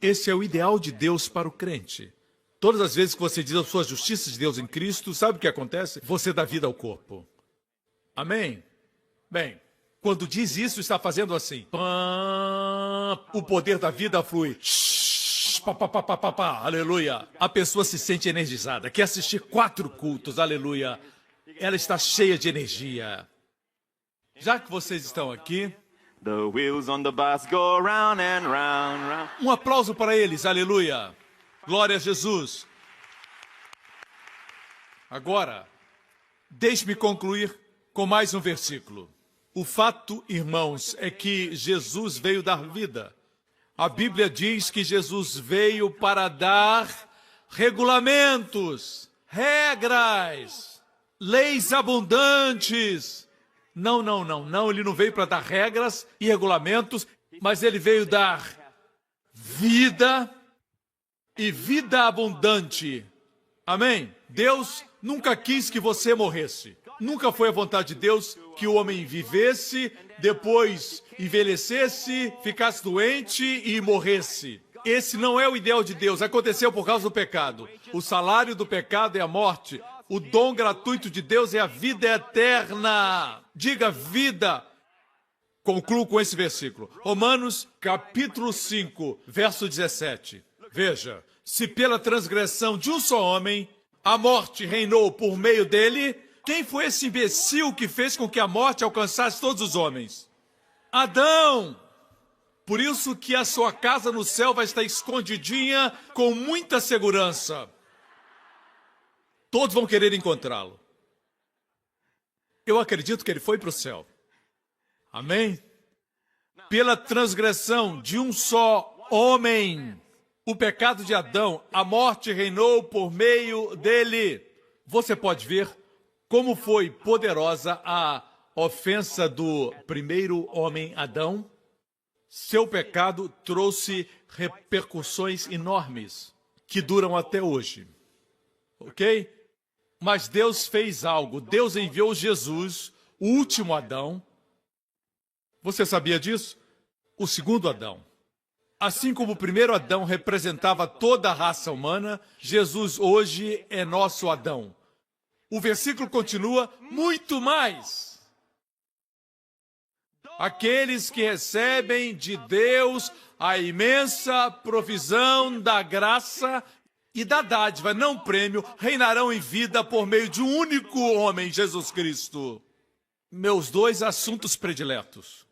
Esse é o ideal de Deus para o crente. Todas as vezes que você diz a sua justiça de Deus em Cristo, sabe o que acontece? Você dá vida ao corpo. Amém? Bem, quando diz isso, está fazendo assim. Pã, o poder da vida flui. Pá, pá, pá, pá, pá, pá, aleluia. A pessoa se sente energizada, quer assistir 4 cultos, aleluia. Ela está cheia de energia. Já que vocês estão aqui, The wheels on the bus go round and round, round. um aplauso para eles, aleluia. Glória a Jesus. Agora, deixe-me concluir com mais um versículo. O fato, irmãos, é que Jesus veio dar vida. A Bíblia diz que Jesus veio para dar regulamentos, regras, leis abundantes. Não, ele não veio para dar regras e regulamentos, mas ele veio dar vida e vida abundante. Amém? Deus nunca quis que você morresse. Nunca foi a vontade de Deus que o homem vivesse, depois envelhecesse, ficasse doente e morresse. Esse não é o ideal de Deus. Aconteceu por causa do pecado. O salário do pecado é a morte. O dom gratuito de Deus é a vida eterna. Diga vida. Concluo com esse versículo. Romanos, capítulo 5, verso 17. Veja, se pela transgressão de um só homem a morte reinou por meio dele, quem foi esse imbecil que fez com que a morte alcançasse todos os homens? Adão! Por isso que a sua casa no céu vai estar escondidinha com muita segurança. Todos vão querer encontrá-lo. Eu acredito que ele foi para o céu. Amém? Pela transgressão de um só homem, o pecado de Adão, a morte reinou por meio dele. Você pode ver como foi poderosa a ofensa do primeiro homem, Adão. Seu pecado trouxe repercussões enormes que duram até hoje. Ok? Mas Deus fez algo. Deus enviou Jesus, o último Adão. Você sabia disso? O segundo Adão. Assim como o primeiro Adão representava toda a raça humana, Jesus hoje é nosso Adão. O versículo continua, muito mais. Aqueles que recebem de Deus a imensa provisão da graça e da dádiva, não prêmio, reinarão em vida por meio de um único homem, Jesus Cristo. Meus 2 assuntos prediletos.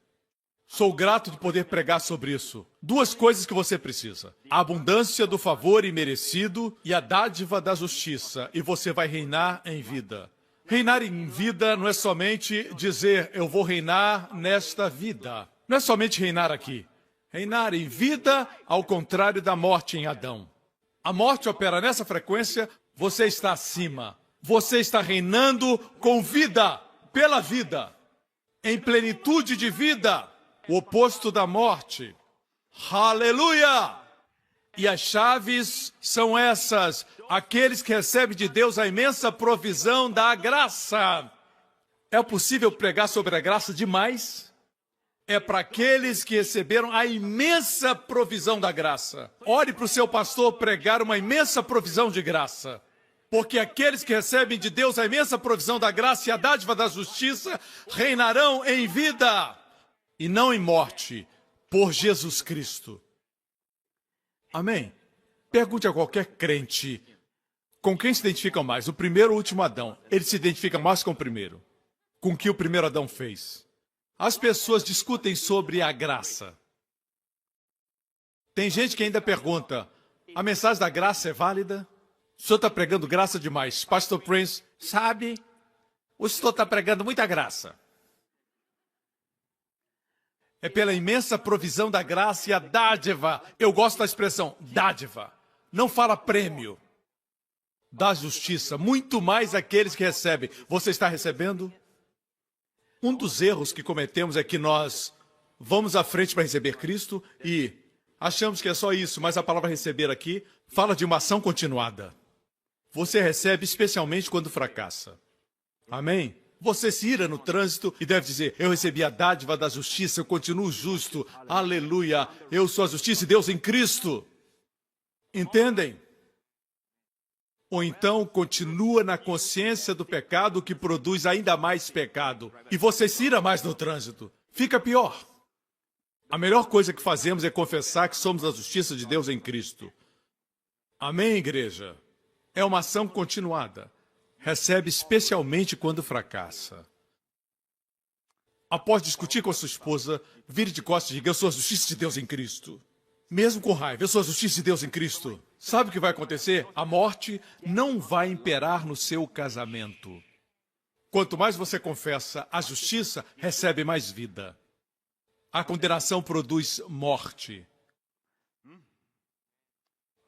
Sou grato de poder pregar sobre isso. 2 coisas que você precisa. A abundância do favor imerecido e a dádiva da justiça. E você vai reinar em vida. Reinar em vida não é somente dizer, eu vou reinar nesta vida. Não é somente reinar aqui. Reinar em vida, ao contrário da morte em Adão. A morte opera nessa frequência, você está acima. Você está reinando com vida, pela vida. Em plenitude de vida. O oposto da morte. Aleluia! E as chaves são essas. Aqueles que recebem de Deus a imensa provisão da graça. É possível pregar sobre a graça demais? É para aqueles que receberam a imensa provisão da graça. Ore para o seu pastor pregar uma imensa provisão de graça. Porque aqueles que recebem de Deus a imensa provisão da graça e a dádiva da justiça reinarão em vida e não em morte, por Jesus Cristo. Amém? Pergunte a qualquer crente, com quem se identificam mais? O primeiro ou o último Adão? Ele se identifica mais com o primeiro. Com o que o primeiro Adão fez. As pessoas discutem sobre a graça. Tem gente que ainda pergunta, a mensagem da graça é válida? O senhor está pregando graça demais. Pastor Prince, sabe, o senhor está pregando muita graça. É pela imensa provisão da graça e a dádiva. Eu gosto da expressão dádiva. Não fala prêmio. Da justiça. Muito mais aqueles que recebem. Você está recebendo? Um dos erros que cometemos é que nós vamos à frente para receber Cristo e achamos que é só isso, mas a palavra receber aqui fala de uma ação continuada. Você recebe especialmente quando fracassa. Amém? Você se ira no trânsito e deve dizer, eu recebi a dádiva da justiça, eu continuo justo. Aleluia, eu sou a justiça de Deus em Cristo. Entendem? Ou então continua na consciência do pecado que produz ainda mais pecado. E você se ira mais no trânsito. Fica pior. A melhor coisa que fazemos é confessar que somos a justiça de Deus em Cristo. Amém, igreja? É uma ação continuada. Recebe especialmente quando fracassa. Após discutir com a sua esposa, vire de costas e diga, eu sou a justiça de Deus em Cristo. Mesmo com raiva, eu sou a justiça de Deus em Cristo. Sabe o que vai acontecer? A morte não vai imperar no seu casamento. Quanto mais você confessa a justiça, recebe mais vida. A condenação produz morte.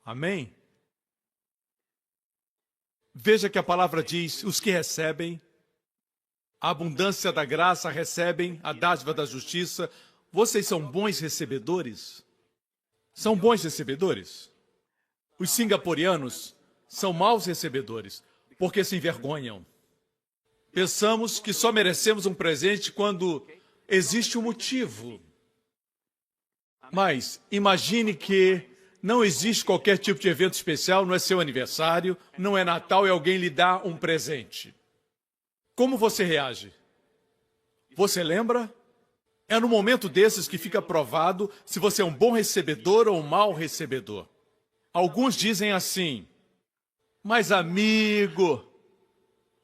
Amém? Veja que a palavra diz, os que recebem, a abundância da graça recebem, a dádiva da justiça. Vocês são bons recebedores? São bons recebedores? Os singapurianos são maus recebedores, porque se envergonham. Pensamos que só merecemos um presente quando existe um motivo. Mas imagine que não existe qualquer tipo de evento especial, não é seu aniversário, não é Natal e alguém lhe dá um presente. Como você reage? Você lembra? É no momento desses que fica provado se você é um bom recebedor ou um mau recebedor. Alguns dizem assim, mas amigo,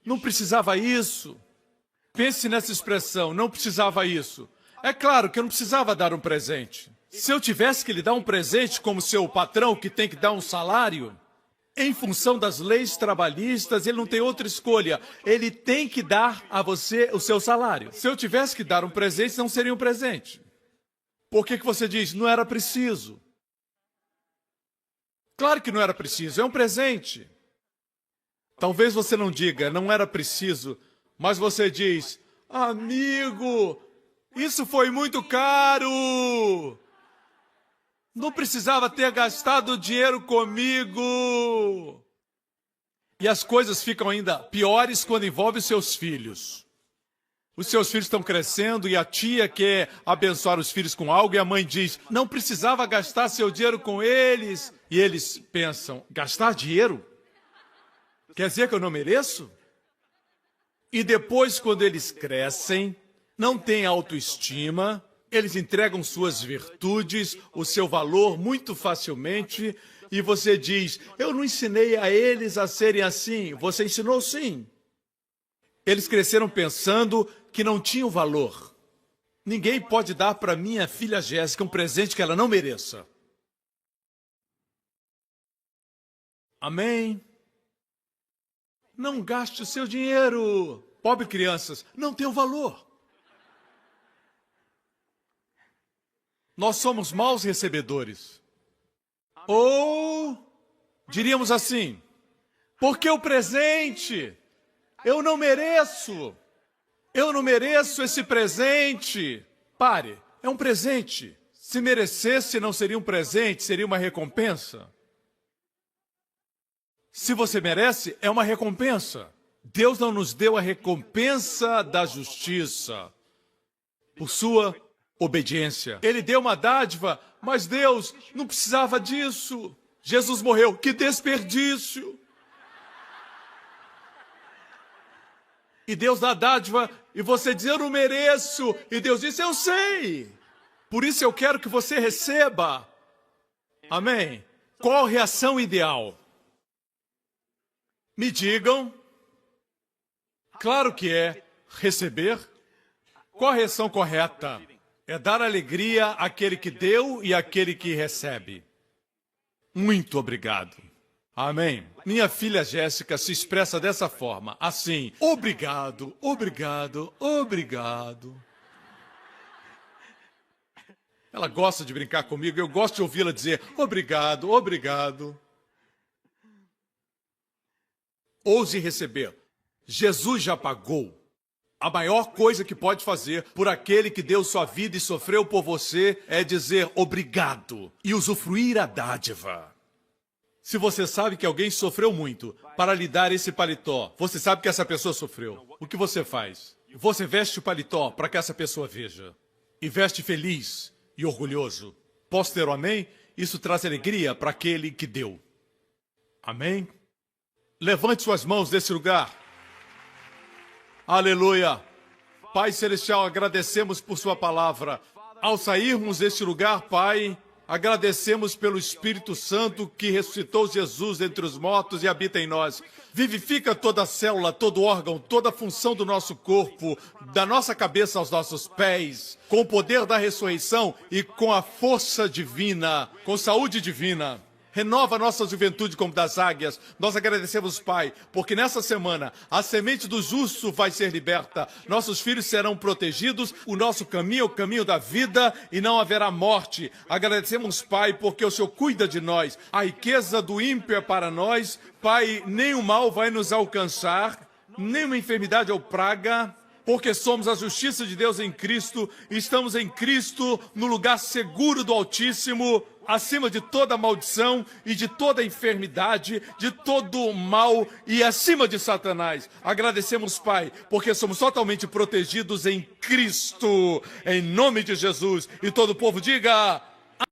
não precisava isso. Pense nessa expressão, não precisava isso. É claro que eu não precisava dar um presente. Se eu tivesse que lhe dar um presente como seu patrão que tem que dar um salário, em função das leis trabalhistas, ele não tem outra escolha. Ele tem que dar a você o seu salário. Se eu tivesse que dar um presente, não seria um presente. Por que você diz, não era preciso? Claro que não era preciso, é um presente. Talvez você não diga, não era preciso, mas você diz, amigo, isso foi muito caro. Não precisava ter gastado dinheiro comigo. E as coisas ficam ainda piores quando envolvem seus filhos. Os seus filhos estão crescendo e a tia quer abençoar os filhos com algo e a mãe diz, não precisava gastar seu dinheiro com eles. E eles pensam, gastar dinheiro? Quer dizer que eu não mereço? E depois, quando eles crescem, não têm autoestima, eles entregam suas virtudes, o seu valor muito facilmente, e você diz, eu não ensinei a eles a serem assim. Você ensinou sim. Eles cresceram pensando que não tinham valor. Ninguém pode dar para minha filha Jéssica um presente que ela não mereça. Amém? Não gaste o seu dinheiro. Pobre crianças, não tem valor. Nós somos maus recebedores. Ou, diríamos assim, porque o presente, eu não mereço. Eu não mereço esse presente. Pare, é um presente. Se merecesse, não seria um presente, seria uma recompensa. Se você merece, é uma recompensa. Deus não nos deu a recompensa da justiça por sua obediência. Ele deu uma dádiva, mas Deus não precisava disso. Jesus morreu, que desperdício. E Deus dá a dádiva e você diz, eu não mereço. E Deus diz, eu sei. Por isso eu quero que você receba. Amém? Qual a reação ideal? Me digam. Claro que é receber. Qual a reação correta? É dar alegria àquele que deu e àquele que recebe. Muito obrigado. Amém. Minha filha Jéssica se expressa dessa forma, assim, obrigado, obrigado, obrigado. Ela gosta de brincar comigo, eu gosto de ouvi-la dizer obrigado, obrigado. Ouse receber. Jesus já pagou a maior coisa que pode fazer por aquele que deu sua vida e sofreu por você é dizer obrigado e usufruir a dádiva. Se você sabe que alguém sofreu muito para lhe dar esse paletó, você sabe que essa pessoa sofreu, o que você faz? Você veste o paletó para que essa pessoa veja. E veste feliz e orgulhoso. Posso ter um amém? Isso traz alegria para aquele que deu. Amém? Levante suas mãos desse lugar. Aleluia. Pai Celestial, agradecemos por sua palavra. Ao sairmos deste lugar, Pai, agradecemos pelo Espírito Santo que ressuscitou Jesus entre os mortos e habita em nós. Vivifica toda a célula, todo órgão, toda a função do nosso corpo, da nossa cabeça aos nossos pés, com o poder da ressurreição e com a força divina, com saúde divina. Renova a nossa juventude como das águias. Nós agradecemos, Pai, porque nessa semana a semente do justo vai ser liberta. Nossos filhos serão protegidos. O nosso caminho é o caminho da vida e não haverá morte. Agradecemos, Pai, porque o Senhor cuida de nós. A riqueza do ímpio é para nós. Pai, nem o mal vai nos alcançar, nem uma enfermidade ou praga, porque somos a justiça de Deus em Cristo. Estamos em Cristo, no lugar seguro do Altíssimo, acima de toda maldição e de toda enfermidade, de todo mal e acima de Satanás. Agradecemos, Pai, porque somos totalmente protegidos em Cristo, em nome de Jesus. E todo o povo diga...